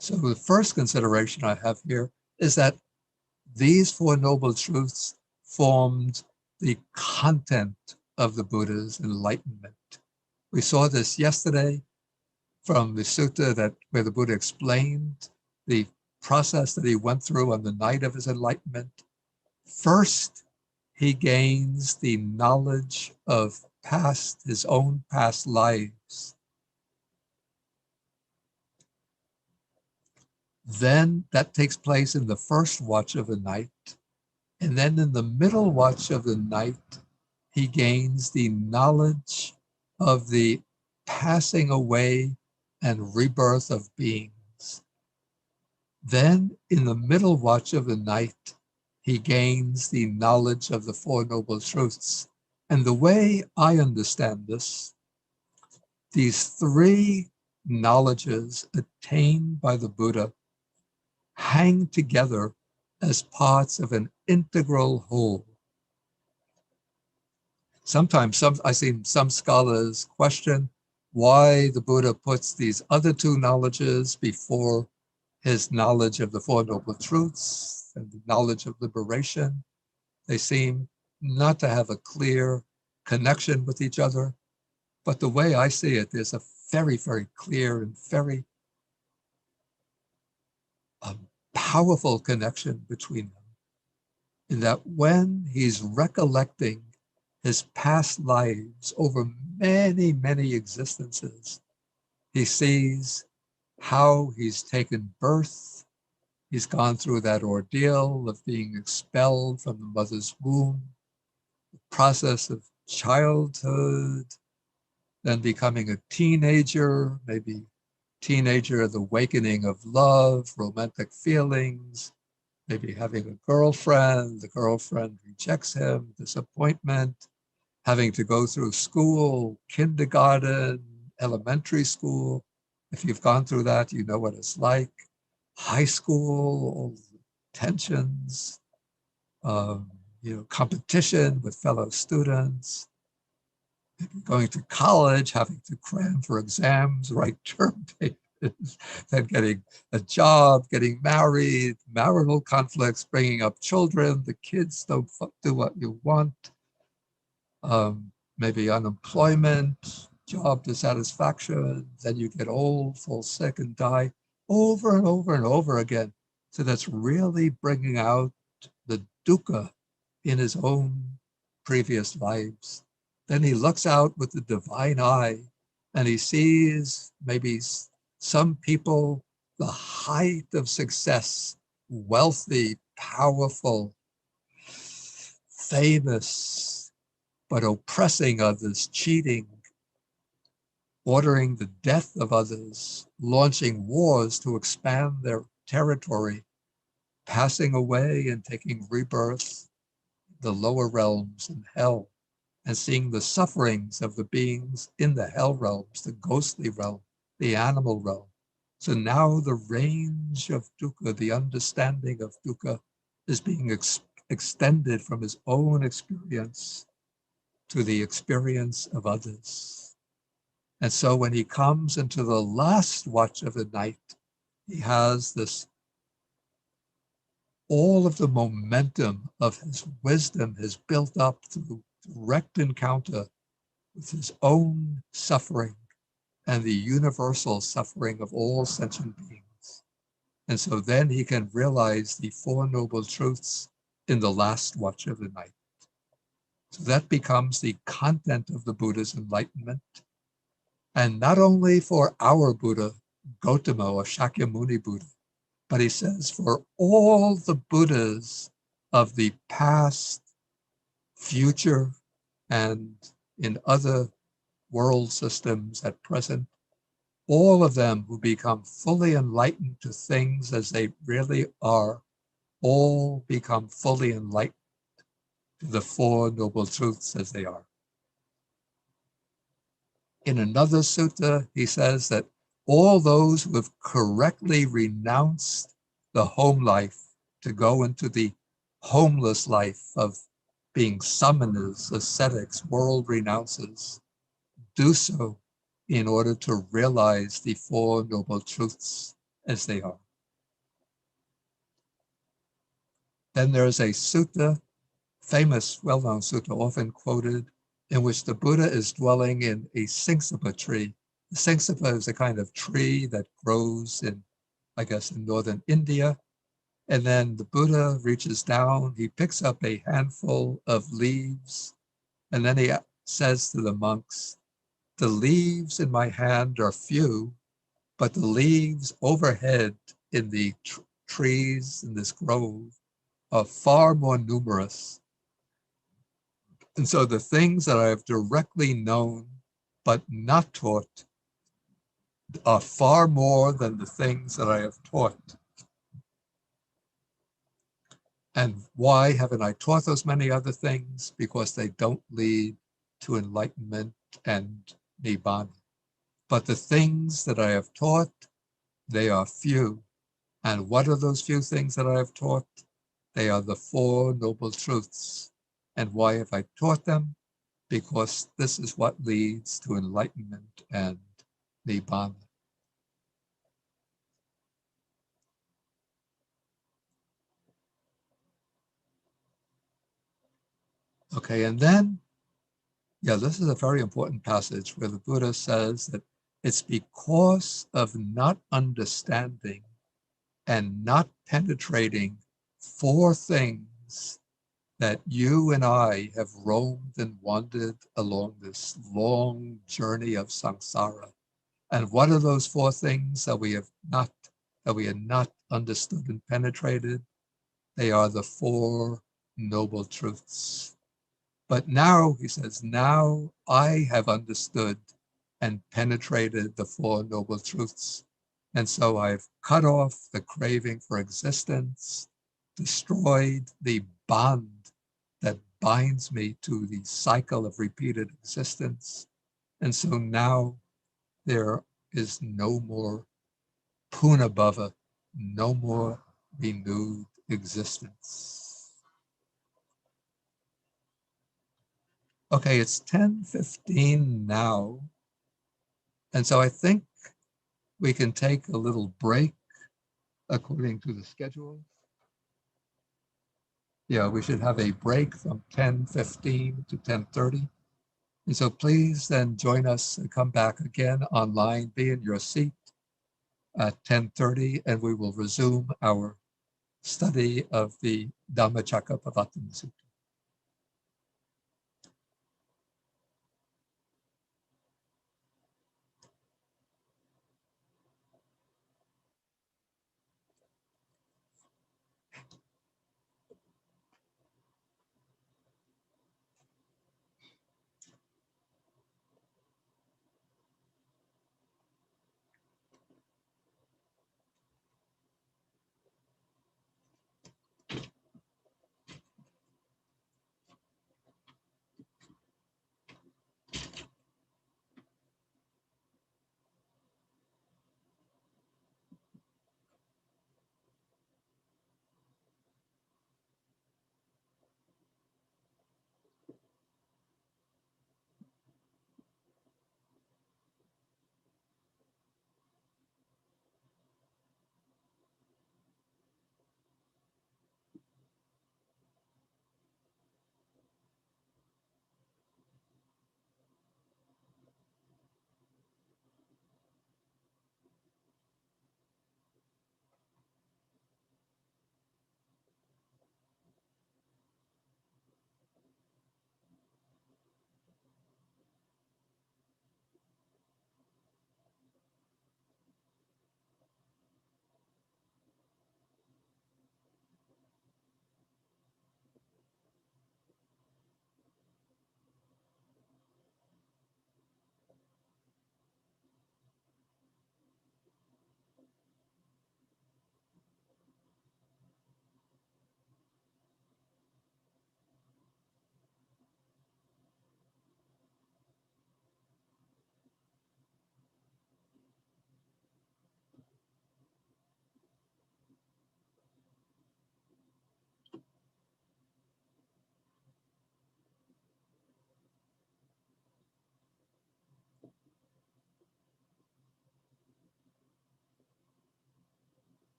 So the first consideration I have here is that these 4 noble truths formed the content of the Buddha's enlightenment. We saw this yesterday from the sutta where the Buddha explained the process that he went through on the night of his enlightenment. First, he gains the knowledge of his own past lives. Then that takes place in the first watch of the night. And then in the middle watch of the night, he gains the knowledge of the passing away and rebirth of beings. Then in the middle watch of the night, he gains the knowledge of the Four Noble Truths. And the way I understand this, these three knowledges attained by the Buddha hang together as parts of an integral whole. Sometimes I've seen some scholars question why the Buddha puts these other two knowledges before his knowledge of the Four Noble Truths and the knowledge of liberation. They seem not to have a clear connection with each other. But the way I see it, there's a very, very clear and very powerful connection between them. In that when he's recollecting his past lives over many, many existences, he sees how he's taken birth. He's gone through that ordeal of being expelled from the mother's womb, the process of childhood, then becoming a teenager, maybe teenager, the awakening of love, romantic feelings, maybe having a girlfriend, the girlfriend rejects him, disappointment, having to go through school, kindergarten, elementary school. If you've gone through that, you know what it's like. High school, all the tensions, competition with fellow students, going to college, having to cram for exams, write term papers, then getting a job, getting married, marital conflicts, bringing up children, the kids don't do what you want, maybe unemployment, job dissatisfaction, then you get old, fall sick, and die over and over and over again. So that's really bringing out the dukkha in his own previous lives. Then he looks out with the divine eye and he sees maybe some people, the height of success, wealthy, powerful, famous, but oppressing others, cheating, ordering the death of others, launching wars to expand their territory, passing away and taking rebirth, the lower realms in hell, and seeing the sufferings of the beings in the hell realms, the ghostly realm, the animal realm. So now the range of dukkha, the understanding of dukkha, is being extended from his own experience to the experience of others. And so when he comes into the last watch of the night, he has this, all of the momentum of his wisdom has built up through direct encounter with his own suffering and the universal suffering of all sentient beings. And so then he can realize the Four Noble Truths in the last watch of the night. So that becomes the content of the Buddha's enlightenment. And not only for our Buddha, Gautama or Shakyamuni Buddha, but he says for all the Buddhas of the past, future, and in other world systems at present, all of them who become fully enlightened to things as they really are, all become fully enlightened to the Four Noble Truths as they are. In another sutta, he says that all those who have correctly renounced the home life to go into the homeless life of being summoners, ascetics, world renouncers, do so in order to realize the Four Noble Truths as they are. Then there's a sutta, famous, well-known sutta, often quoted, in which the Buddha is dwelling in a Singsapa tree. The Singsapa is a kind of tree that grows in, I guess, in northern India. And then the Buddha reaches down, he picks up a handful of leaves, and then he says to the monks, the leaves in my hand are few, but the leaves overhead in the trees in this grove are far more numerous. And so the things that I have directly known but not taught are far more than the things that I have taught. And why haven't I taught those many other things? Because they don't lead to enlightenment and nibbana. But the things that I have taught, they are few. And what are those few things that I have taught? They are the Four Noble Truths. And why have I taught them? Because this is what leads to enlightenment and nibbana. Okay, and then, this is a very important passage where the Buddha says that it's because of not understanding and not penetrating four things that you and I have roamed and wandered along this long journey of samsara. And what are those four things that we have not understood and penetrated? They are the Four Noble Truths. But now, he says, now I have understood and penetrated the Four Noble Truths. And so I've cut off the craving for existence, destroyed the bond that binds me to the cycle of repeated existence. And so now there is no more punabhava, no more renewed existence. Okay, it's 10:15 now. And so I think we can take a little break according to the schedule. Yeah, we should have a break from 10:15 to 10:30. And so please then join us and come back again online, be in your seat at 10:30, and we will resume our study of the Dhammacakkappavattana Sutta.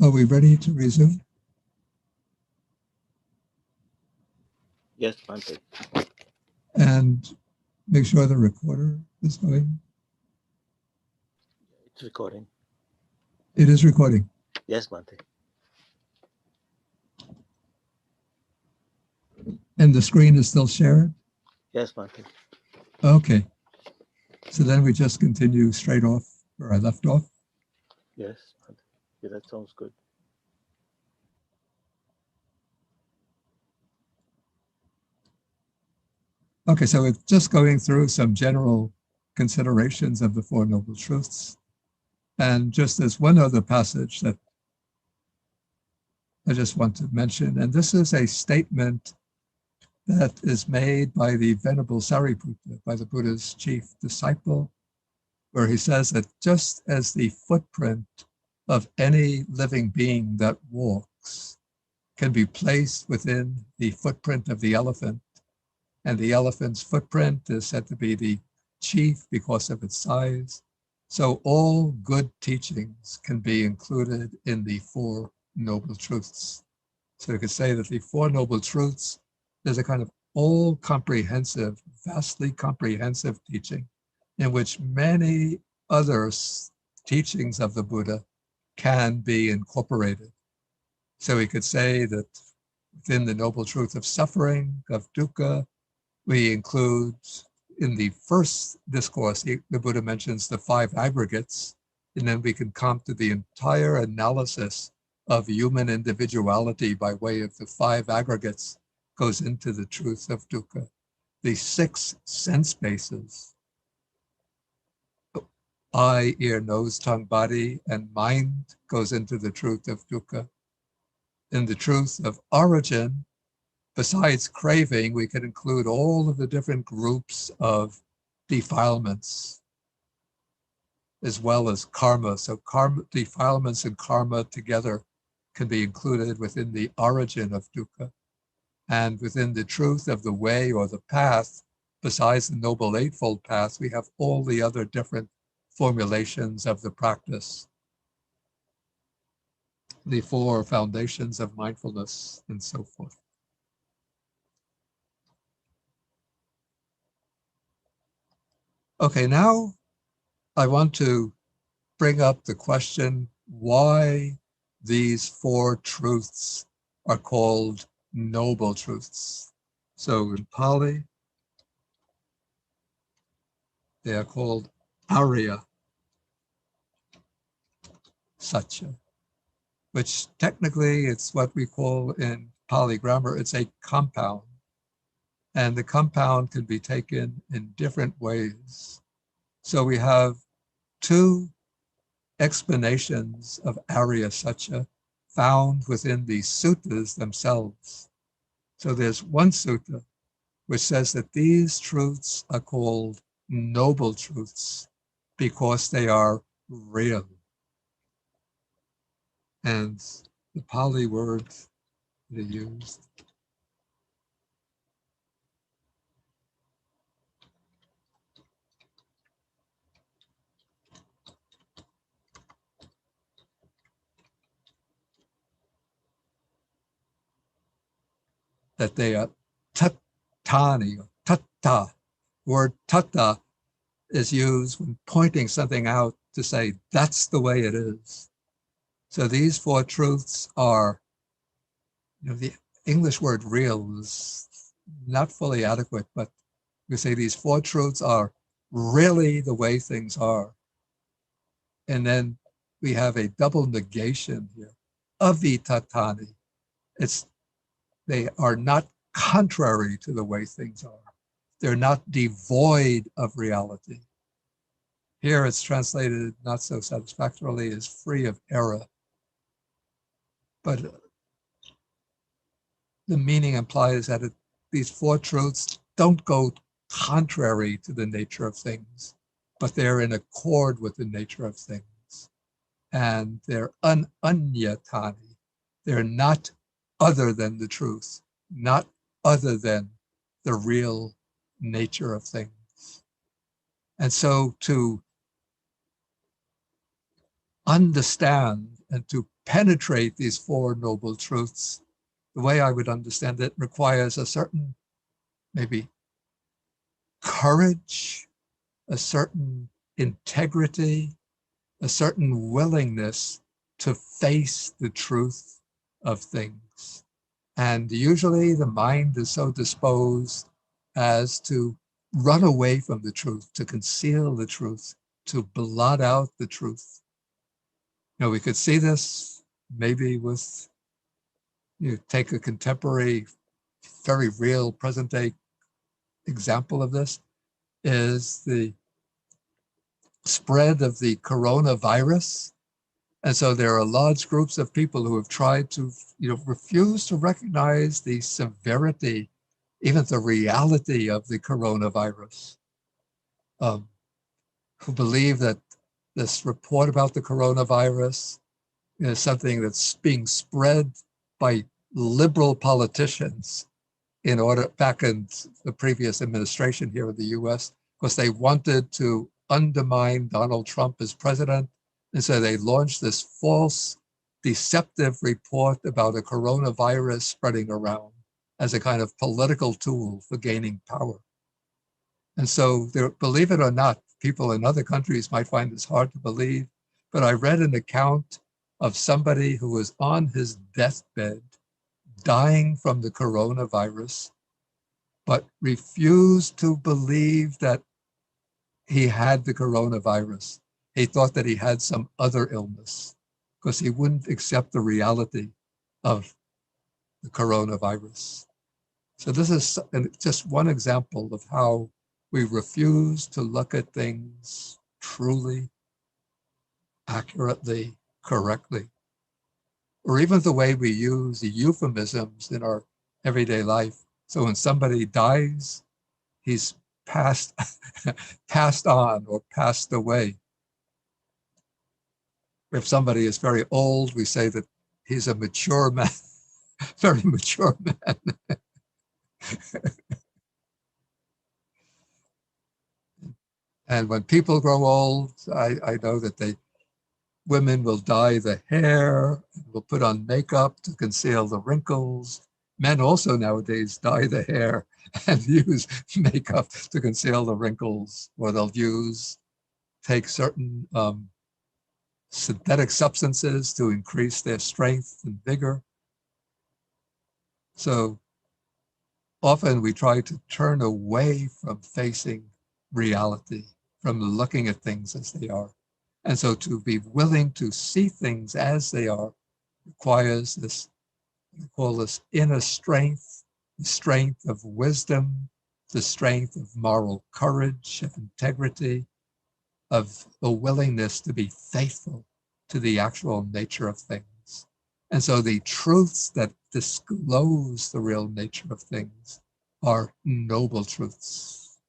Are we ready to resume? Yes, Bhante. And make sure the recorder is going. It's recording. It is recording. Yes, Bhante. And the screen is still shared? Yes, Bhante. Okay. So then we just continue straight off where I left off. Yes, Bhante. Yeah, that sounds good. Okay, so we're just going through some general considerations of the Four Noble Truths. And just as one other passage that I just want to mention, and this is a statement that is made by the Venerable Sariputta, by the Buddha's chief disciple, where he says that just as the footprint of any living being that walks can be placed within the footprint of the elephant, and the elephant's footprint is said to be the chief because of its size, so all good teachings can be included in the Four Noble Truths. So you could say that the Four Noble Truths is a kind of all-comprehensive, vastly comprehensive teaching in which many other teachings of the Buddha can be incorporated. So we could say that within the Noble Truth of suffering, of dukkha, we include in the first discourse, the Buddha mentions the five aggregates, and then we can come to the entire analysis of human individuality by way of the five aggregates goes into the truth of dukkha. The six sense bases, eye, ear, nose, tongue, body, and mind goes into the truth of dukkha. In the truth of origin, besides craving, we can include all of the different groups of defilements, as well as karma. So karma, defilements and karma together can be included within the origin of dukkha. And within the truth of the way or the path, besides the Noble Eightfold Path, we have all the other different formulations of the practice, the four foundations of mindfulness, and so forth. Okay, now I want to bring up the question why these four truths are called noble truths. So in Pali, they are called Arya Satya, which technically it's what we call in Pali grammar, it's a compound. And the compound can be taken in different ways. So we have two explanations of Arya Satya found within the suttas themselves. So there's one sutta which says that these truths are called noble truths because they are real. And the Pali word they used that they are tattani, or tatta. Word tatta is used when pointing something out to say that's the way it is. So these four truths are, the English word real is not fully adequate, but we say these four truths are really the way things are. And then we have a double negation here, avitatani. They are not contrary to the way things are. They're not devoid of reality. Here it's translated not so satisfactorily as free of error, but the meaning implies that these four truths don't go contrary to the nature of things, but they're in accord with the nature of things. And they're unanyatani. They're not other than the truth, not other than the real nature of things. And so to understand and to penetrate these four noble truths, the way I would understand it, requires a certain maybe courage, a certain integrity, a certain willingness to face the truth of things. And usually the mind is so disposed as to run away from the truth, to conceal the truth, to blot out the truth. Now, we could see this maybe with, take a contemporary, very real present day example of this is the spread of the coronavirus. And so there are large groups of people who have tried to, refuse to recognize the severity, even the reality of the coronavirus, who believe that this report about the coronavirus is something that's being spread by liberal politicians in order, back in the previous administration here in the US, because they wanted to undermine Donald Trump as president. And so they launched this false, deceptive report about a coronavirus spreading around as a kind of political tool for gaining power. And so there, believe it or not, people in other countries might find this hard to believe, but I read an account of somebody who was on his deathbed, dying from the coronavirus, but refused to believe that he had the coronavirus. He thought that he had some other illness because he wouldn't accept the reality of the coronavirus. So this is just one example of how we refuse to look at things truly, accurately, correctly, or even the way we use the euphemisms in our everyday life. So when somebody dies, he's passed on or passed away. If somebody is very old, we say that he's a mature man, very mature man. And when people grow old, I know that women will dye the hair, will put on makeup to conceal the wrinkles. Men also nowadays dye the hair and use makeup to conceal the wrinkles, or they'll take certain synthetic substances to increase their strength and vigor. So often we try to turn away from facing reality, from looking at things as they are. And so to be willing to see things as they are requires this, we call this inner strength, the strength of wisdom, the strength of moral courage, of integrity, of a willingness to be faithful to the actual nature of things. And so the truths that disclose the real nature of things are noble truths.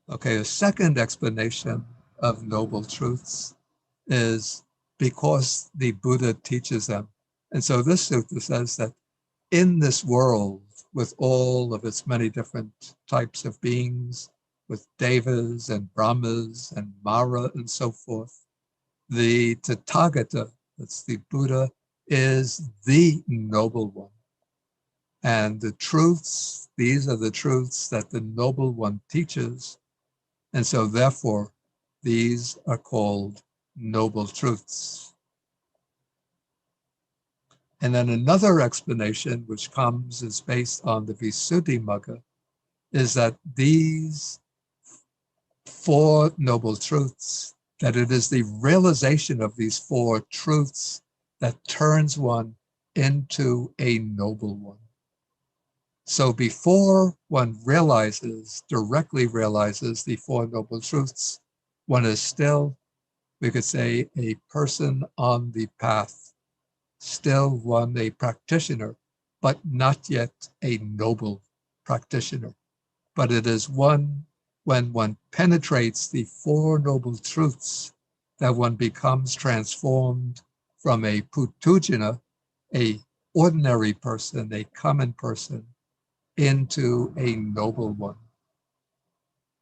Okay, a second explanation of noble truths is because the Buddha teaches them. And so this sutta says that in this world, with all of its many different types of beings, with devas and brahmas and mara and so forth, the Tathagata, that's the Buddha, is the noble one. And the truths, these are the truths that the noble one teaches. And so therefore, these are called noble truths. And then another explanation, which is based on the Visuddhimagga, is that these four noble truths, that it is the realization of these four truths that turns one into a noble one. So before one directly realizes the Four Noble Truths, one is still, we could say, a person on the path, still a practitioner, but not yet a noble practitioner. But it is when one penetrates the Four Noble Truths that one becomes transformed from a putujana, a ordinary person, a common person, into a noble one,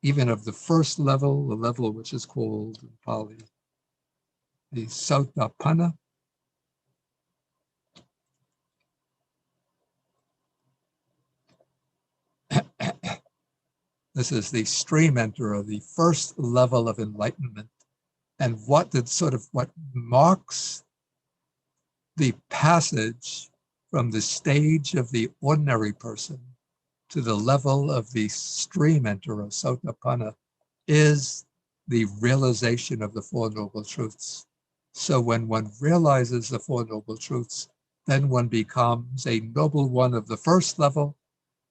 even of the first level, the level which is called in Pali the Sotapanna. This is the stream enterer, the first level of enlightenment. And what marks the passage from the stage of the ordinary person to the level of the stream enterer, Sotapanna, is the realization of the Four Noble Truths. So when one realizes the Four Noble Truths, then one becomes a noble one of the first level.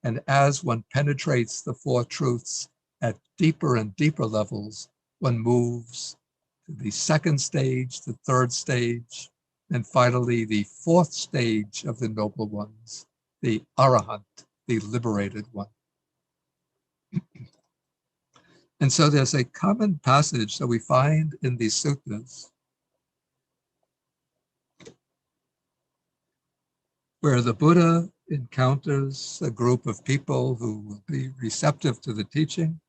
And as one penetrates the Four Truths at deeper and deeper levels, one moves to the second stage, the third stage, and finally the fourth stage of the noble ones, the Arahant, the liberated one. And so there's a common passage that we find in these suttas where the Buddha encounters a group of people who will be receptive to the teaching.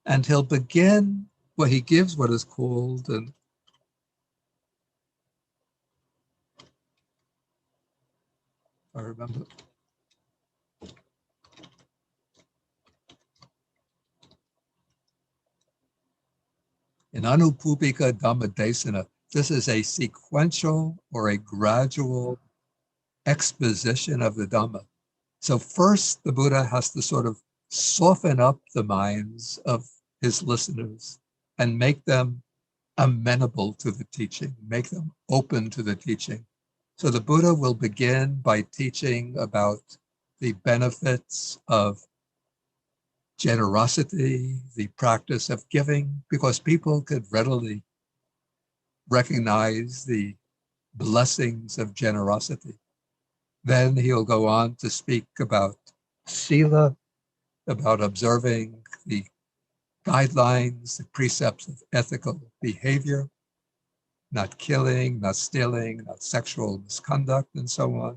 And he'll begin he gives what is called I remember. In Anupupika Dhammadesana, this is a sequential or a gradual exposition of the Dhamma. So first, the Buddha has to sort of soften up the minds of his listeners and make them amenable to the teaching, make them open to the teaching. So the Buddha will begin by teaching about the benefits of generosity, the practice of giving, because people could readily recognize the blessings of generosity. Then he'll go on to speak about sila, about observing the guidelines, the precepts of ethical behavior, not killing, not stealing, not sexual misconduct, and so on.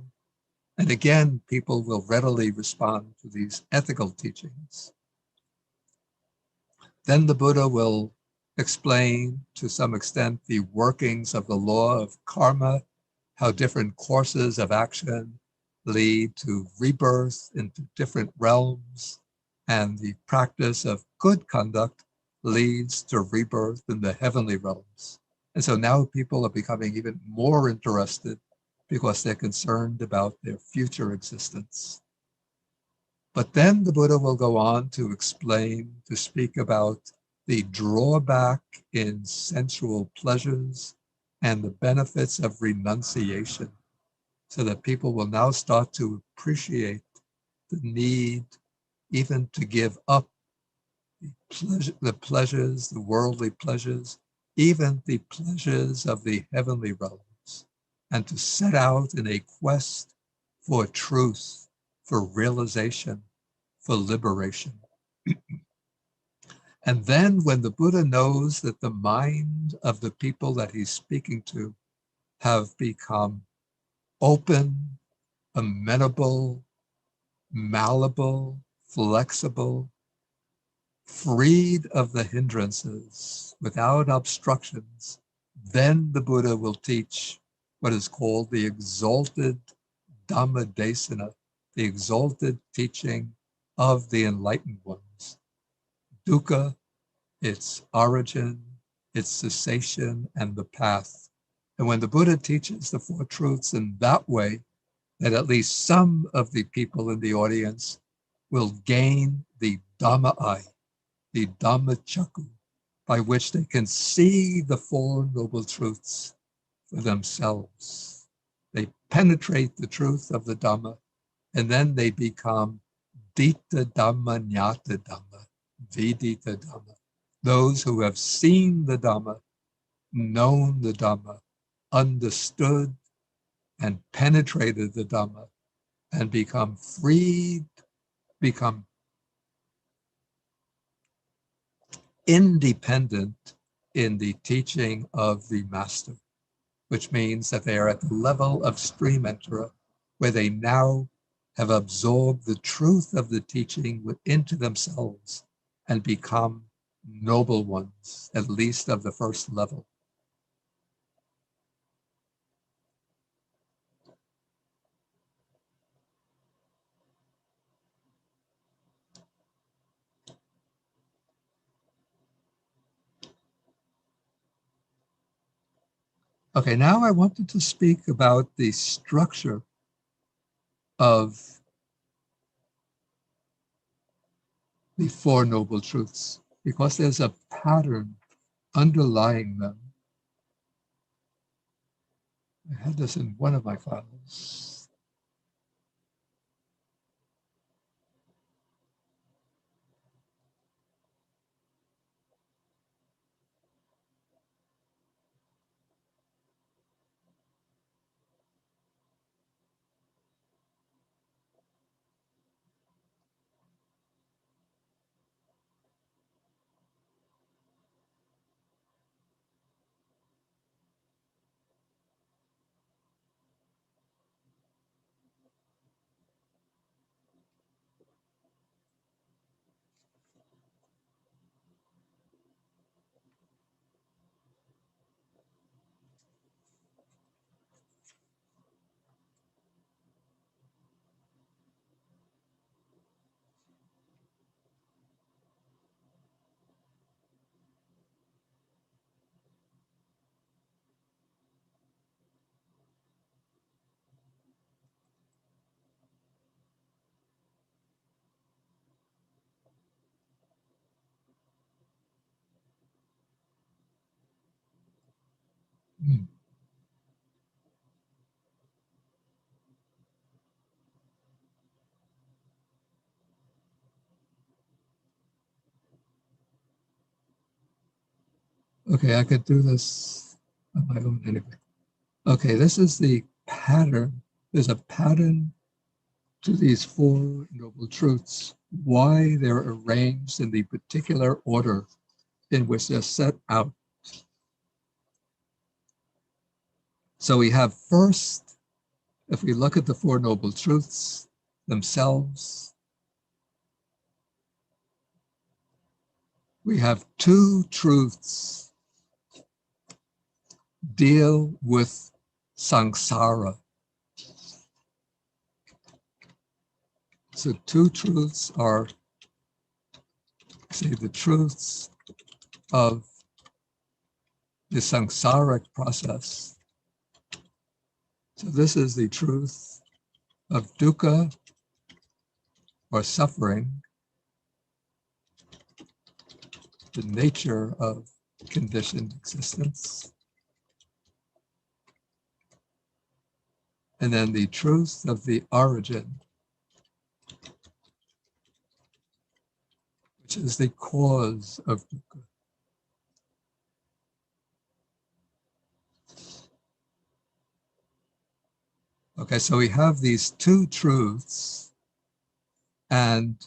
And again, people will readily respond to these ethical teachings. Then the Buddha will explain to some extent the workings of the law of karma, how different courses of action lead to rebirth into different realms, and the practice of good conduct leads to rebirth in the heavenly realms. And so now people are becoming even more interested because they're concerned about their future existence. But then the Buddha will go on to explain, to speak about the drawback in sensual pleasures and the benefits of renunciation, so that people will now start to appreciate the need even to give up the pleasures, the worldly pleasures, even the pleasures of the heavenly realms, and to set out in a quest for truth, for realization, for liberation. And then when the Buddha knows that the mind of the people that he's speaking to have become open, amenable, malleable, flexible, freed of the hindrances, without obstructions, then the Buddha will teach what is called the exalted Dhammadesana, the exalted teaching of the enlightened ones. Dukkha, its origin, its cessation, and the path. And when the Buddha teaches the Four Truths in that way, then at least some of the people in the audience will gain the Dhamma eye, the Dhammacakku, by which they can see the Four Noble Truths for themselves. They penetrate the truth of the Dhamma, and then they become Dita Dhamma Nyata Dhamma, Vidita Dhamma. Those who have seen the Dhamma, known the Dhamma, understood and penetrated the Dhamma, and become freed, become independent in the teaching of the Master, which means that they are at the level of stream enterer, where they now have absorbed the truth of the teaching into themselves and become noble ones, at least of the first level. Okay, now I wanted to speak about the structure of the Four Noble Truths, because there's a pattern underlying them. I had this in one of my files. Okay, I could do this on my own anyway. Okay, this is the pattern. There's a pattern to these Four Noble Truths, why they're arranged in the particular order in which they're set out. So we have first, if we look at the Four Noble Truths themselves, we have two truths deal with samsara. So two truths are, say, the truths of the samsaric process. So this is the truth of dukkha, or suffering, the nature of conditioned existence. And then the truth of the origin, which is the cause of dukkha. Okay, so we have these two truths, and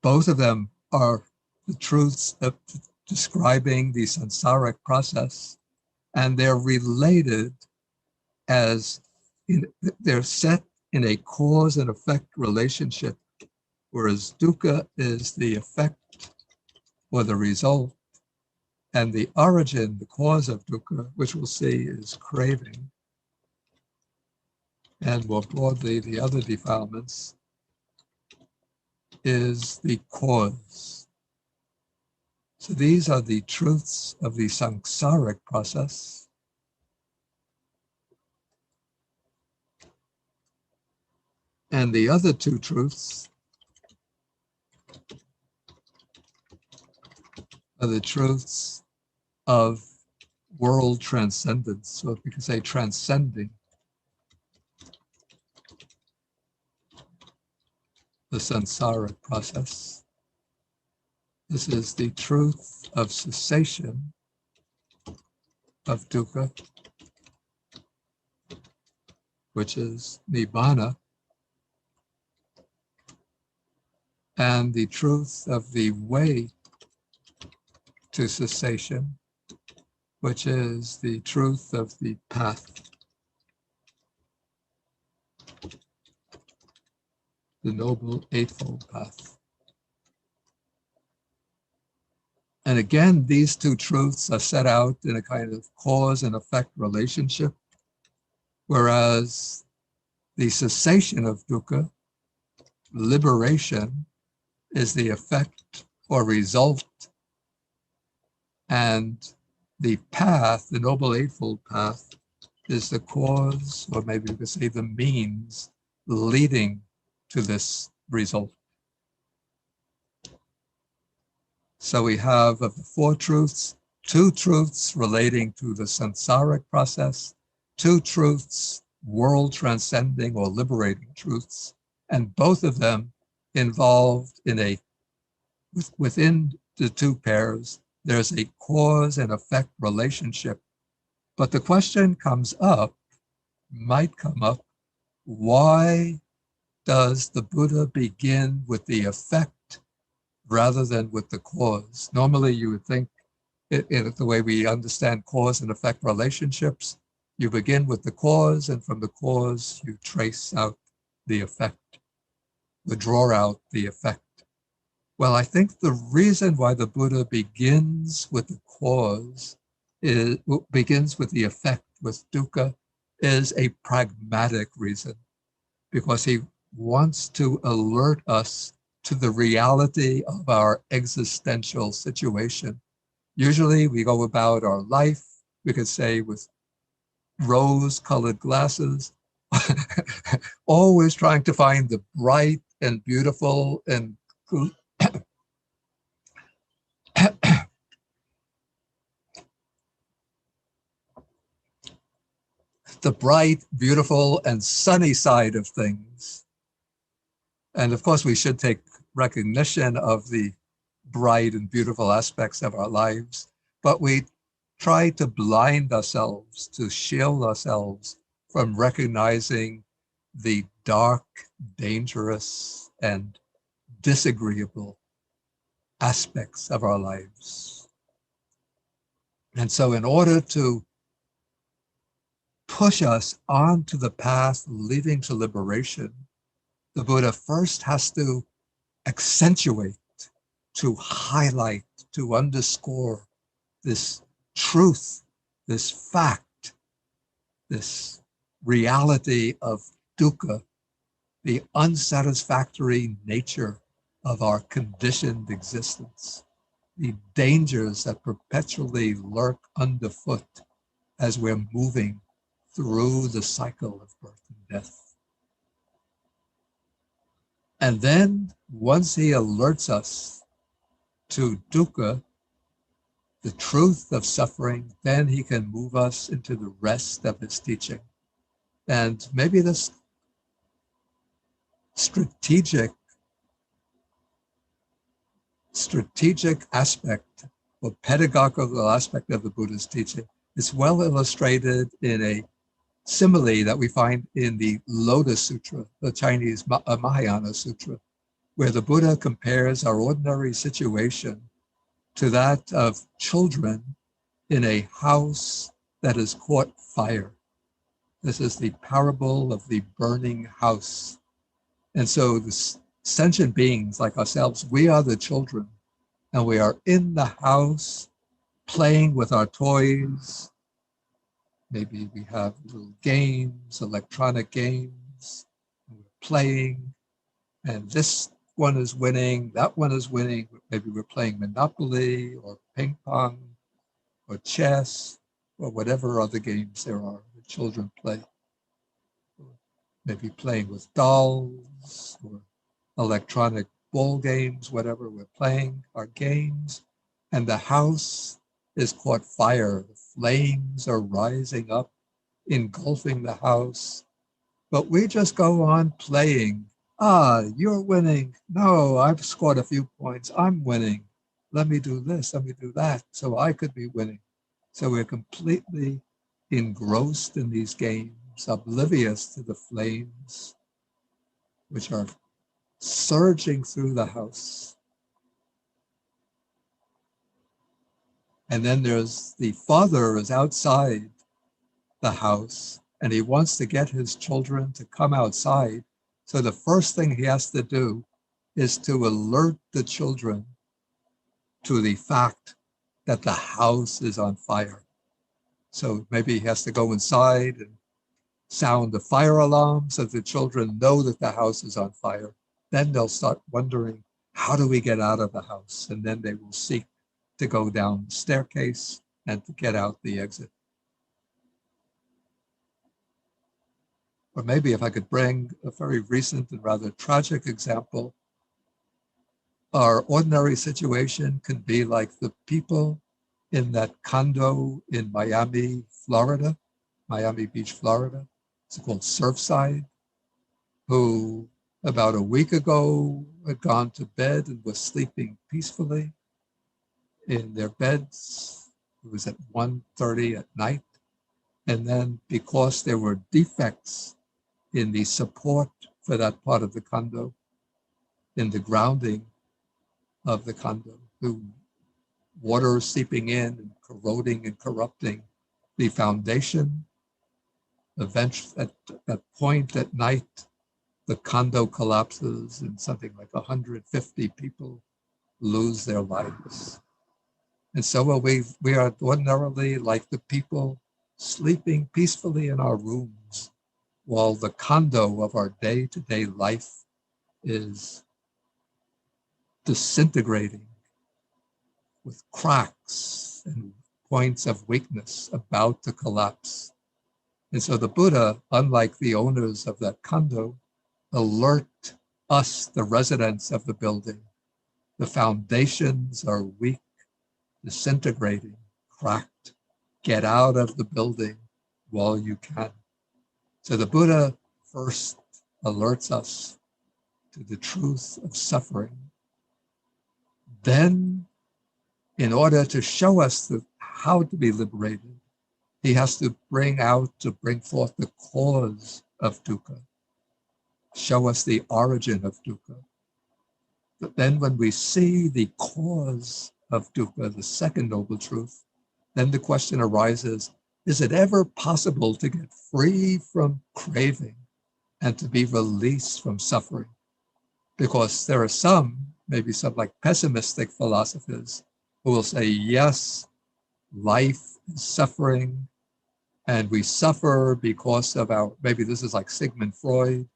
both of them are the truths of describing the samsaric process, and they're related as they're set in a cause and effect relationship, whereas dukkha is the effect or the result, and the origin, the cause of dukkha, which we'll see is craving, and more broadly, the other defilements, is the cause. So these are the truths of the samsaric process. And the other two truths are the truths of world transcendence, so we could say transcending the samsaric process. This is the truth of cessation of dukkha, which is nibbana, and the truth of the way to cessation, which is the truth of the path. the Noble Eightfold Path. And again, these two truths are set out in a kind of cause and effect relationship, whereas the cessation of dukkha, liberation, is the effect or result, and the path, the Noble Eightfold Path, is the cause, or maybe we could say the means, leading to this result. So we have, of the four truths, two truths relating to the samsaric process, two truths, world transcending or liberating truths, and both of them involved in a, within the two pairs, there's a cause and effect relationship. But the question comes up, might come up, why does the Buddha begin with the effect rather than with the cause? Normally you would think, in the way we understand cause and effect relationships, you begin with the cause, and from the cause you trace out the effect, you draw out the effect. Well, I think the reason why the Buddha begins with the cause, begins with the effect, with dukkha, is a pragmatic reason, because he wants to alert us to the reality of our existential situation. Usually we go about our life, we could say, with rose-colored glasses, always trying to find the bright and beautiful and the bright, beautiful, and sunny side of things. And of course, we should take recognition of the bright and beautiful aspects of our lives, but we try to blind ourselves, to shield ourselves from recognizing the dark, dangerous, and disagreeable aspects of our lives. And so in order to push us onto the path leading to liberation, the Buddha first has to accentuate, to highlight, to underscore this truth, this fact, this reality of dukkha, the unsatisfactory nature of our conditioned existence, the dangers that perpetually lurk underfoot as we're moving through the cycle of birth and death. And then once he alerts us to dukkha, the truth of suffering, then he can move us into the rest of his teaching. And maybe this strategic aspect or pedagogical aspect of the Buddha's teaching is well illustrated in a simile that we find in the Lotus Sutra, the Chinese Mahayana Sutra, where the Buddha compares our ordinary situation to that of children in a house that has caught fire. This is the parable of the burning house. And so the sentient beings like ourselves, we are the children, and we are in the house playing with our toys. Maybe we have little games, electronic games, and we're playing, and this one is winning, that one is winning. Maybe we're playing Monopoly or ping pong or chess or whatever other games there are that children play. Maybe playing with dolls or electronic ball games, whatever we're playing, our games. And the house is caught fire. The flames are rising up, engulfing the house. But we just go on playing. Ah, you're winning. No, I've scored a few points. I'm winning. Let me do this, let me do that, so I could be winning. So we're completely engrossed in these games, oblivious to the flames, which are surging through the house. And then there's the father is outside the house, and he wants to get his children to come outside So the first thing he has to do is to alert the children to the fact that the house is on fire. So maybe he has to go inside and sound the fire alarm so the children know that the house is on fire. Then they'll start wondering, how do we get out of the house? And then they will seek to go down the staircase and to get out the exit. Or maybe if I could bring a very recent and rather tragic example, our ordinary situation can be like the people in that condo in Miami, Florida, Miami Beach, Florida. It's called Surfside, who about a week ago had gone to bed and was sleeping peacefully in their beds. It was at 1:30 at night. And then because there were defects in the support for that part of the condo, in the grounding of the condo, the water seeping in and corroding and corrupting the foundation. Eventually, at that point at night, the condo collapses and something like 150 people lose their lives. And so we are ordinarily like the people sleeping peacefully in our rooms while the condo of our day-to-day life is disintegrating with cracks and points of weakness about to collapse. And so the Buddha, unlike the owners of that condo, alert us, the residents of the building. The foundations are weak, disintegrating, cracked. Get out of the building while you can. So the Buddha first alerts us to the truth of suffering. Then, in order to show us how to be liberated, he has to bring forth the cause of dukkha, show us the origin of dukkha. But then when we see the cause of dukkha, the second noble truth, then the question arises, is it ever possible to get free from craving and to be released from suffering? Because there are some, maybe some like pessimistic philosophers, who will say, yes, life is suffering, and we suffer because of maybe this is like Sigmund Freud,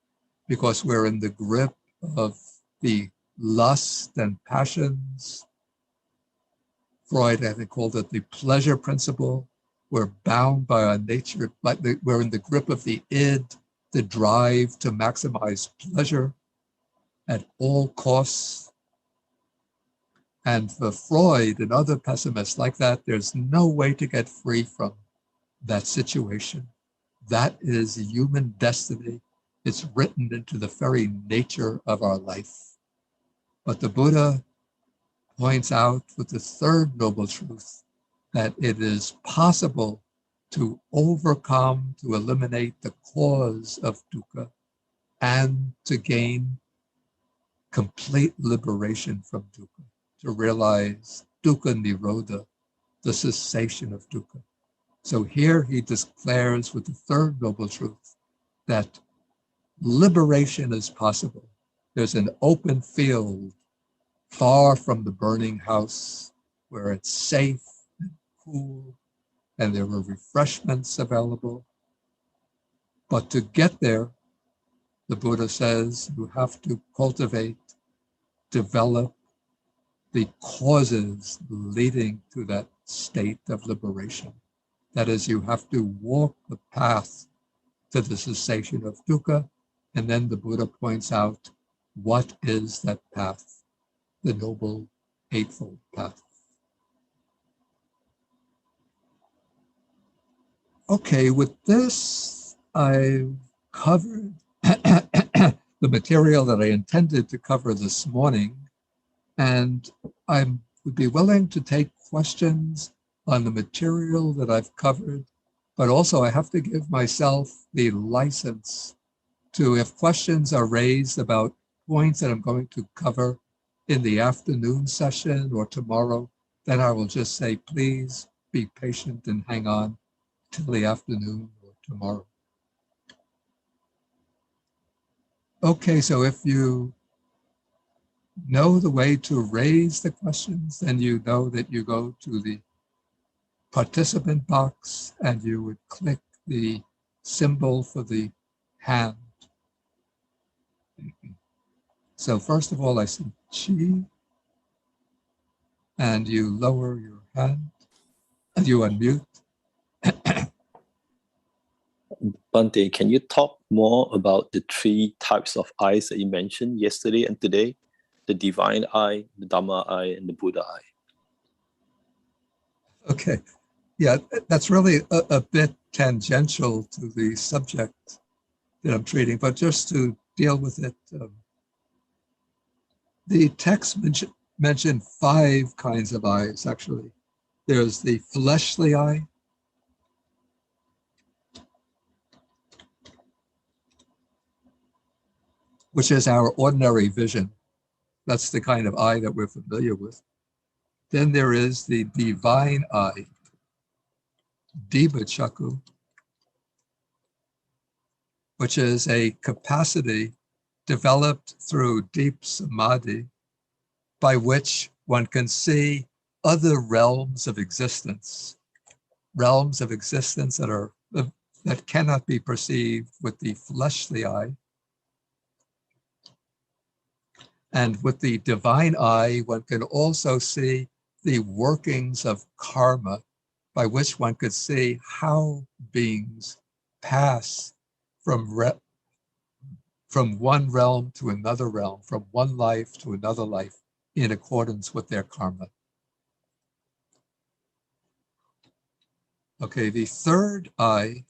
because we're in the grip of the lust and passions. Freud, I think, called it the pleasure principle. We're bound by our nature, we're in the grip of the id, the drive to maximize pleasure at all costs. And for Freud and other pessimists like that, there's no way to get free from that situation. That is human destiny. It's written into the very nature of our life. But the Buddha points out with the third noble truth that it is possible to overcome, to eliminate the cause of dukkha and to gain complete liberation from dukkha, to realize dukkha nirodha, the cessation of dukkha. So here he declares with the third noble truth that liberation is possible. There's an open field far from the burning house where it's safe and cool and there are refreshments available. But to get there, the Buddha says you have to cultivate, develop the causes leading to that state of liberation. That is, you have to walk the path to the cessation of dukkha, and then the Buddha points out what is that path, the Noble Eightfold Path. Okay, with this, I've covered the material that I intended to cover this morning, and I would be willing to take questions on the material that I've covered, but also I have to give myself the license to, if questions are raised about points that I'm going to cover in the afternoon session or tomorrow, then I will just say, please be patient and hang on till the afternoon or tomorrow. Okay, so if you know the way to raise the questions, then you know that you go to the participant box and you would click the symbol for the hand. So first of all, I see Chi, and you lower your hand and you unmute. Bante, can you talk more about the three types of eyes that you mentioned yesterday and today? The divine eye, the Dhamma eye, and the Buddha eye. Okay, yeah, that's really a bit tangential to the subject that I'm treating, but just to deal with it, the text mentioned 5 kinds of eyes, actually. There's the fleshly eye, which is our ordinary vision. That's the kind of eye that we're familiar with. Then there is the divine eye, Dhammacakkappavattana, which is a capacity developed through deep samadhi by which one can see other realms of existence that cannot be perceived with the fleshly eye. And with the divine eye, one can also see the workings of karma, by which one could see how beings pass from one realm to another realm, from one life to another life, in accordance with their karma. Okay, the third eye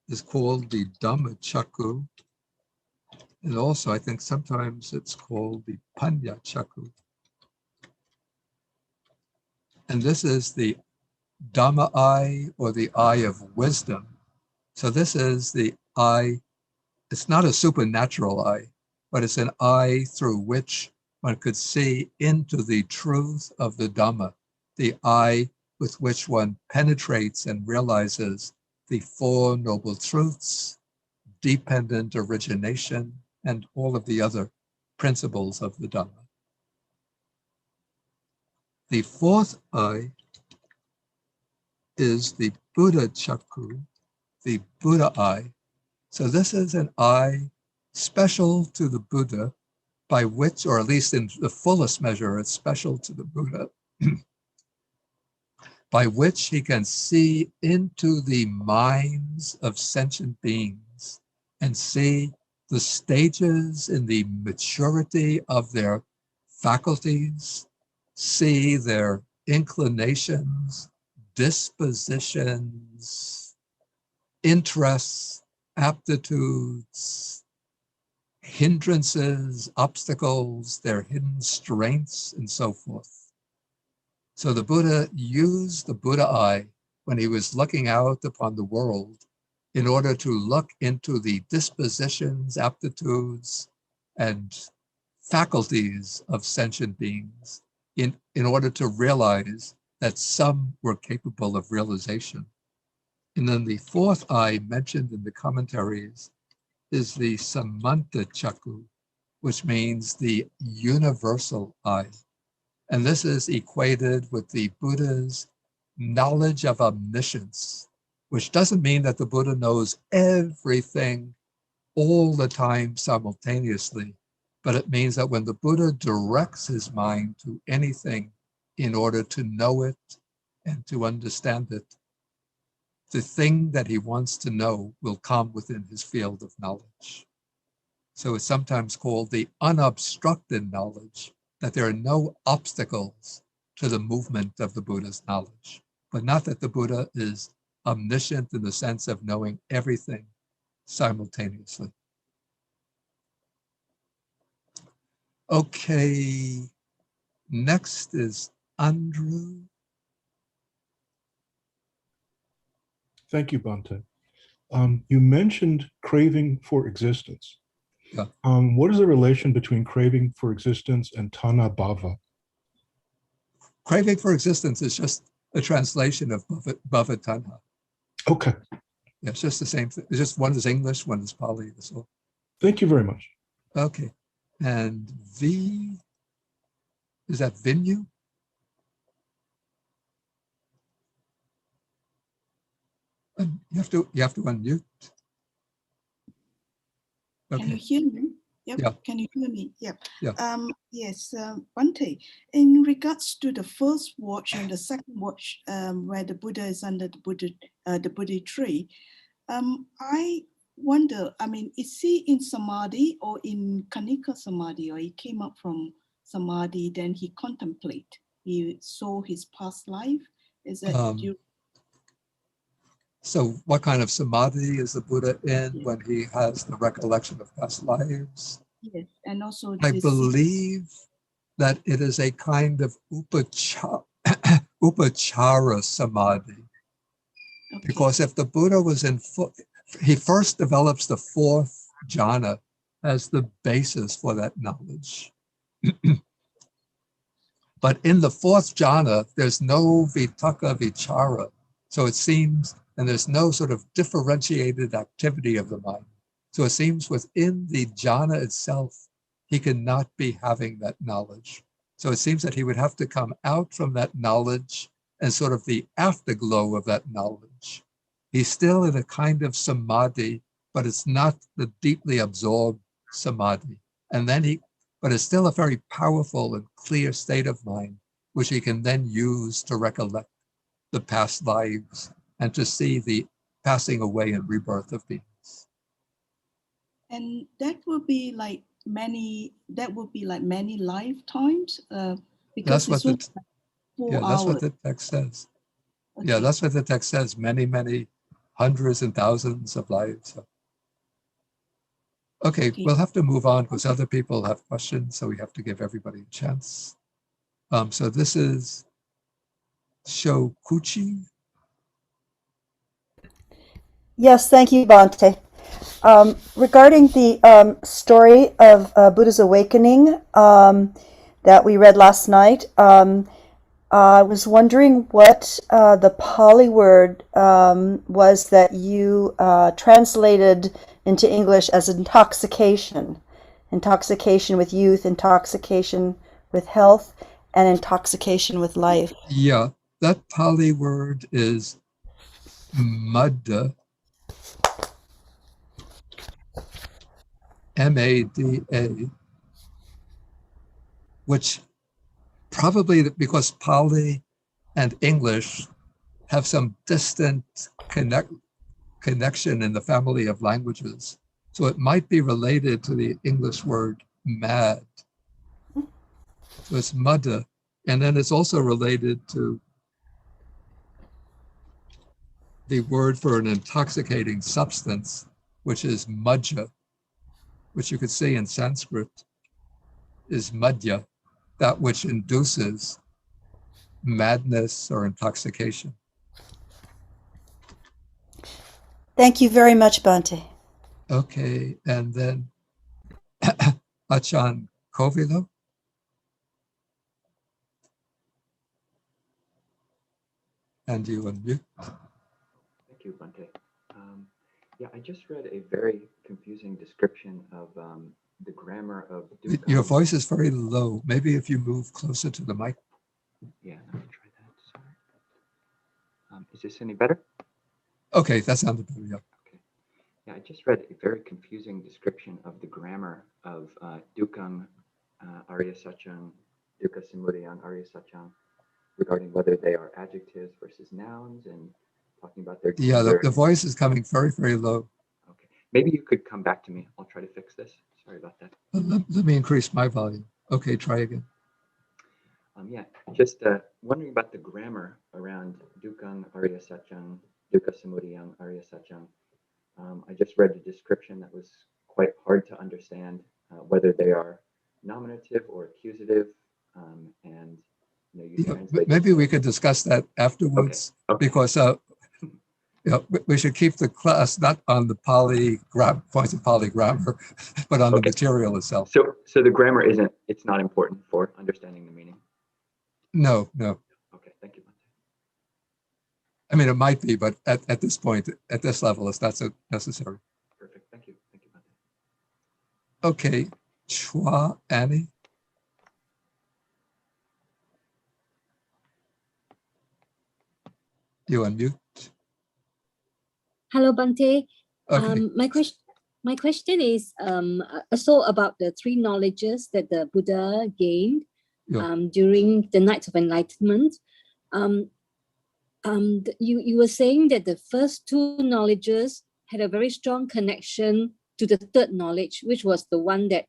is called the Dhammacakkappavattana, and also I think sometimes it's called the Panyacakku. And this is the Dhamma eye, or the eye of wisdom. So this is the eye, it's not a supernatural eye, but it's an eye through which one could see into the truth of the Dhamma, the eye with which one penetrates and realizes the 4 noble truths, dependent origination, and all of the other principles of the Dhamma. The fourth eye is the Buddha Chakku, the Buddha eye. So this is an eye special to the Buddha, by which, or at least in the fullest measure, it's special to the Buddha, by which he can see into the minds of sentient beings and see the stages in the maturity of their faculties, see their inclinations, dispositions, interests, aptitudes, hindrances, obstacles, their hidden strengths, and so forth. So the Buddha used the Buddha eye when he was looking out upon the world in order to look into the dispositions, aptitudes, and faculties of sentient beings in order to realize that some were capable of realization. And then the fourth eye mentioned in the commentaries is the Dhammacakkappavattana, which means the universal eye. And this is equated with the Buddha's knowledge of omniscience, which doesn't mean that the Buddha knows everything all the time simultaneously, but it means that when the Buddha directs his mind to anything in order to know it and to understand it, the thing that he wants to know will come within his field of knowledge. So it's sometimes called the unobstructed knowledge, that there are no obstacles to the movement of the Buddha's knowledge, but not that the Buddha is omniscient in the sense of knowing everything simultaneously. Okay, next is Andrew. Thank you, Bante. You mentioned craving for existence. Yeah. What is the relation between craving for existence and Tanha Bhava? Craving for existence is just a translation of Bhava Tanha. Okay. Yeah, it's just the same thing. It's just one is English, one is Pali. That's all. Thank you very much. Okay. And V, is that Vinyu? You have to unmute. Can you Okay. hear me? Yep. Yeah. Can you hear me? Yep. Yeah. Yes, Bhante, in regards to the first watch and the second watch, where the Buddha is under the Buddha tree, I wonder, I mean, is he in Samadhi or in Kanika Samadhi, or he came up from Samadhi, then he contemplate, he saw his past life? Is that So what kind of samadhi is the Buddha in Yes. when he has the recollection of past lives? Yes, and also I this, believe that it is a kind of upachara samadhi. okay. Because if the Buddha was he first develops the fourth jhana as the basis for that knowledge. But in the fourth jhana, there's no vitakka vichara. So it seems, and there's no sort of differentiated activity of the mind. So it seems within the jhana itself, he cannot be having that knowledge. So it seems that he would have to come out from that knowledge and sort of the afterglow of that knowledge. He's still in a kind of samadhi, but it's not the deeply absorbed samadhi. And then but it's still a very powerful and clear state of mind, which he can then use to recollect the past lives and to see the passing away and rebirth of beings. And that would be like many lifetimes, because That's what it's only 4 that's what hours. the text says. Okay. Yeah, that's what the text says. Many, many hundreds and thousands of lives. Okay, Okay. we'll have to move on because other people have questions, so we have to give everybody a chance. So this is Shokuchi. Yes, thank you, Bhante. Regarding the story of Buddha's awakening that we read last night, I was wondering what the Pali word was that you translated into English as intoxication. Intoxication with youth, intoxication with health, and intoxication with life. Yeah, that Pali word is Madda, M-A-D-A, which probably because Pali and English have some distant connection in the family of languages. So it might be related to the English word mad. So it's Madda. And then it's also related to the word for an intoxicating substance, which is madhya, which you could see in Sanskrit is madhya, that which induces madness or intoxication. Thank you very much, Bhante. Okay, and then Achan Kovilo. And you unmute. Thank you, Bhante. Yeah, I just read a very confusing description of the grammar of dukkha. Your voice is very low. Maybe if you move closer to the mic. Yeah, let me try that. Sorry. Is this any better? Okay, that sounded better. Yeah. Okay. Yeah, I just read a very confusing description of the grammar of dukkhaṃ, arya saccam, dukkha samudayam, arya saccam, regarding whether they are adjectives versus nouns and talking about their Yeah, gender. the voice is coming very, very low. Okay, maybe you could come back to me. I'll try to fix this. Sorry about that. Let me increase my volume. Okay, try again. Yeah, just wondering about the grammar around dukkhaṃ, arya saccam, dukkha samudayam, arya saccam. I just read a description that was quite hard to understand, whether they are nominative or accusative, and you translate. Maybe we could discuss that afterwards, Okay. because we should keep the class not on the points of Pali grammar, but on the material itself. So the grammar it's not important for understanding the meaning. No. Okay, thank you, Bhante. I mean, it might be, but at this point, at this level, it's not so necessary. Perfect, thank you, Bhante. Okay, Chua Annie. You unmute. Hello, Bante. Okay. My question is also about the three knowledges that the Buddha gained Yeah. during the Night of Enlightenment. You were saying that the first two knowledges had a very strong connection to the third knowledge, which was the one that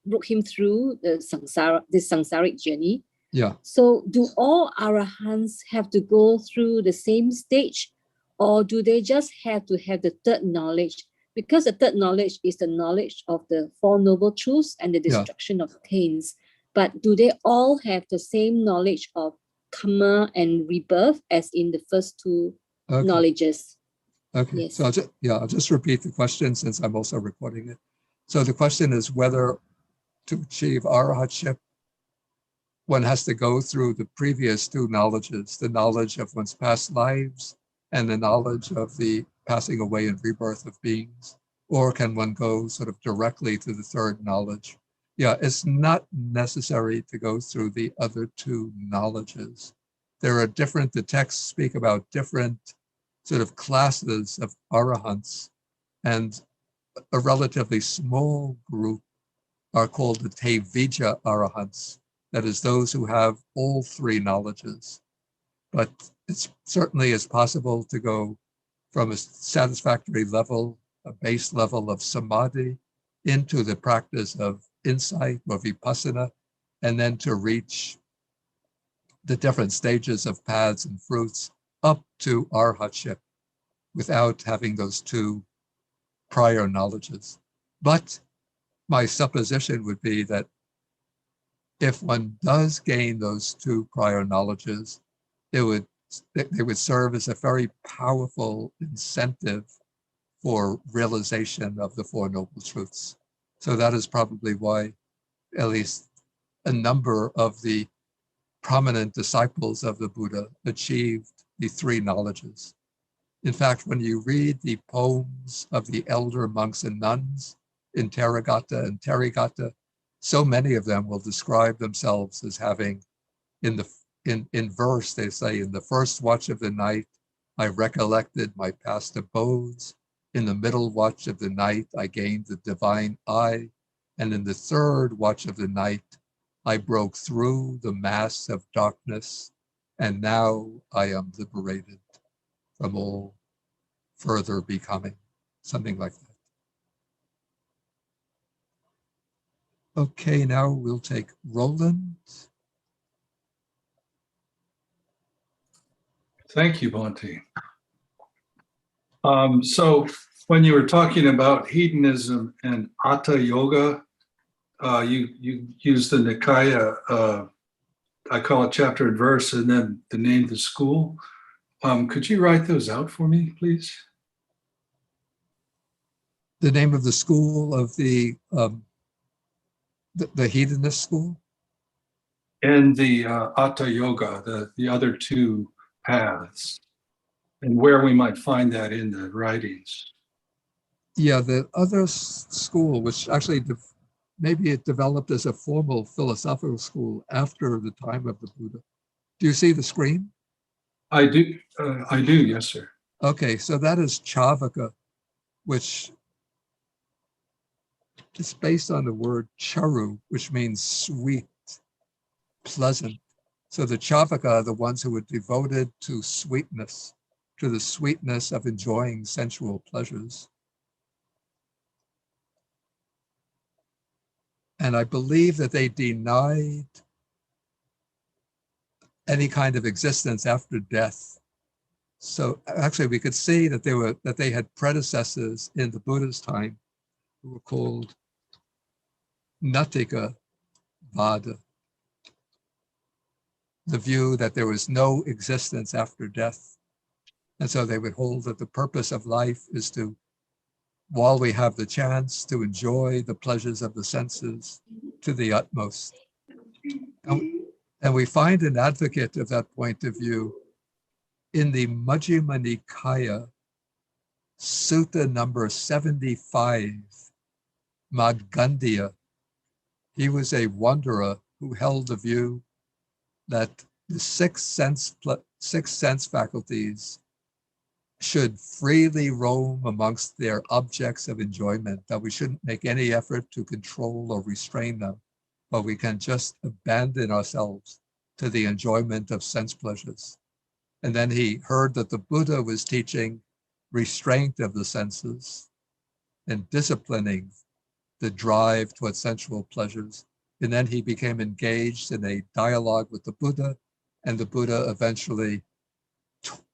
brought him through the samsaric journey. Yeah. So do all arahants have to go through the same stage, or do they just have to have the third knowledge? Because the third knowledge is the knowledge of the Four Noble Truths and the destruction of pains. But do they all have the same knowledge of karma and rebirth as in the first two knowledges? Okay. Yes. So I'll just repeat the question since I'm also recording it. So the question is whether to achieve arahatship, one has to go through the previous two knowledges, the knowledge of one's past lives and the knowledge of the passing away and rebirth of beings, or can one go sort of directly to the third knowledge? Yeah, it's not necessary to go through the other two knowledges. There are different, the texts speak about different sort of classes of arahants, and a relatively small group are called the Tevija arahants. That is, those who have all three knowledges. But it certainly is possible to go from a satisfactory level, a base level of samadhi, into the practice of insight or vipassana, and then to reach the different stages of paths and fruits up to arhatship without having those two prior knowledges. But my supposition would be that if one does gain those two prior knowledges, they would serve as a very powerful incentive for realization of the Four Noble Truths. So that is probably why at least a number of the prominent disciples of the Buddha achieved the three knowledges. In fact, when you read the poems of the elder monks and nuns in Therigatha and Therigatha, so many of them will describe themselves as having, in verse, they say, in the first watch of the night, I recollected my past abodes. In the middle watch of the night, I gained the divine eye. And in the third watch of the night, I broke through the mass of darkness. And now I am liberated from all further becoming, something like that. Okay, now we'll take Roland. Thank you, Bhante. So when you were talking about hedonism and Hatha Yoga, you used the Nikaya, I call it chapter and verse, and then the name of the school. Could you write those out for me, please? The name of the school of the hedonist school? And the Hatha Yoga, the other two paths, and where we might find that in the writings. Yeah, the other school, which actually maybe it developed as a formal philosophical school after the time of the Buddha. Do you see the screen? I do, yes, sir. Okay, so that is Chavaka, which is based on the word charu, which means sweet, pleasant. So the Chavaka are the ones who were devoted to sweetness, to the sweetness of enjoying sensual pleasures. And I believe that they denied any kind of existence after death. So actually we could see that they had predecessors in the Buddha's time who were called Nattika Vada. The view that there was no existence after death. And so they would hold that the purpose of life is to, while we have the chance, to enjoy the pleasures of the senses to the utmost. And we find an advocate of that point of view in the Majjhima Nikaya, Sutta number 75, Magandhya. He was a wanderer who held the view that the six sense faculties should freely roam amongst their objects of enjoyment, that we shouldn't make any effort to control or restrain them, but we can just abandon ourselves to the enjoyment of sense pleasures. And then he heard that the Buddha was teaching restraint of the senses and disciplining the drive towards sensual pleasures. And then he became engaged in a dialogue with the Buddha, and the Buddha eventually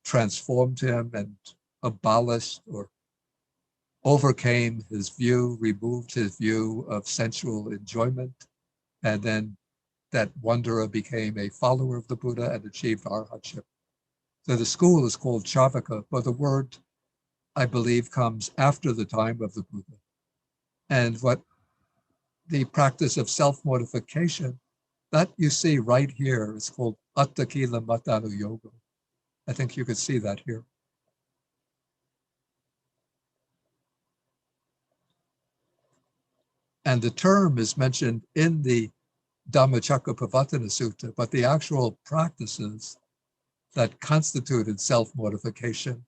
transformed him and abolished or overcame his view, removed his view of sensual enjoyment. And then that wanderer became a follower of the Buddha and achieved arhatship. So the school is called Chavaka, but the word, I believe, comes after the time of the Buddha. And what the practice of self-mortification, that you see right here is called Attakila Matanu Yoga. I think you could see that here. And the term is mentioned in the Dhammacakkappavattana Sutta, but the actual practices that constituted self-mortification,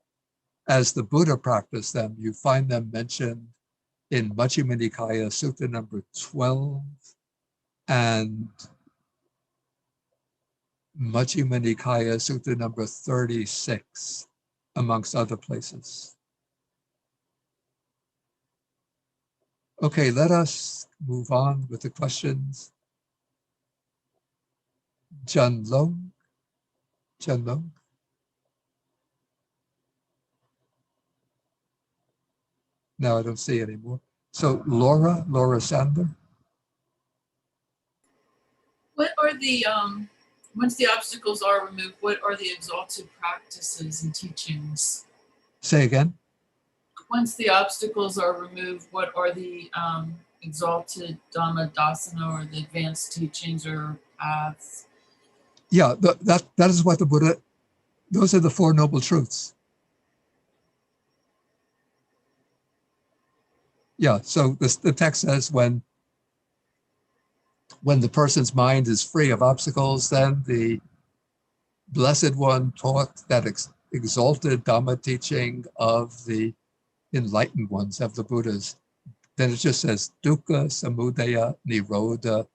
as the Buddha practiced them, you find them mentioned in Majjhima Nikaya Sutta number 12 and Majjhima Nikaya Sutta number 36, amongst other places. Okay, let us move on with the questions. Janlong. No, I don't see anymore. So Laura Sander. What are the, once the obstacles are removed, what are the exalted practices and teachings? Say again. Once the obstacles are removed, what are the exalted Dhamma Dasana or the advanced teachings or paths? Yeah, that is what the Buddha, those are the Four Noble Truths. Yeah, so the text says when the person's mind is free of obstacles, then the Blessed One taught that exalted Dhamma teaching of the enlightened ones, of the Buddhas. Then it just says dukkha, samudaya, nirodha,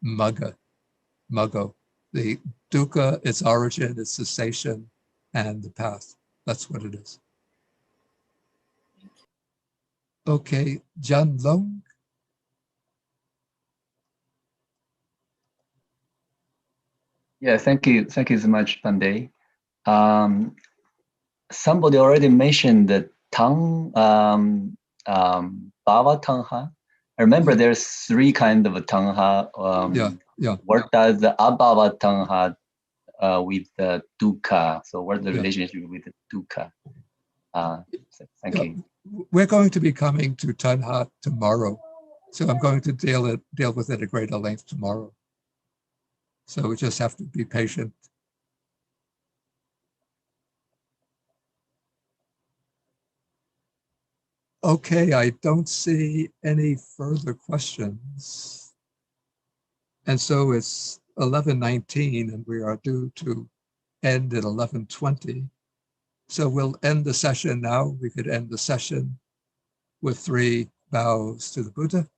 maggo. The dukkha, its origin, its cessation, and the path. That's what it is. Okay, Jan Long. Yeah, thank you so much, Pandey. Somebody already mentioned the Bhava Tangha. I remember there's three kinds of Tangha. Yeah. What does the Abhava Tangha with the dukkha? So what's the relationship with the dukkha? Thank you. We're going to be coming to Tanha tomorrow. So I'm going to deal with it at greater length tomorrow. So we just have to be patient. Okay, I don't see any further questions. And so it's 11:19 and we are due to end at 11:20. So we'll end the session now. We could end the session with 3 bows to the Buddha.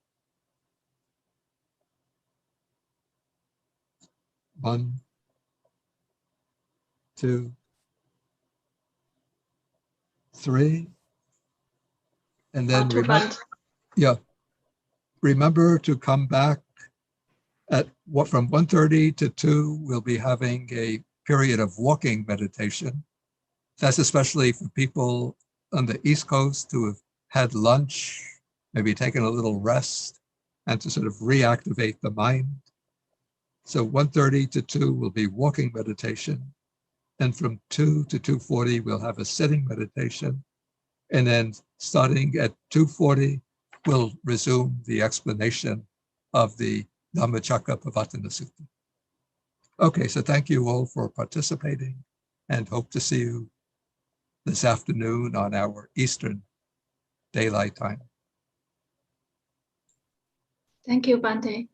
1, 2, 3. And then remember to come back from 1:30 to 2. We'll be having a period of walking meditation. That's especially for people on the East Coast who have had lunch, maybe taken a little rest, and to sort of reactivate the mind. So 1:30 to 2 will be walking meditation. And from 2 to 2:40, we'll have a sitting meditation. And then starting at 2:40, we'll resume the explanation of the Dhammacakkappavattana Sutta. Okay, so thank you all for participating and hope to see you this afternoon on our Eastern Daylight Time. Thank you, Bante.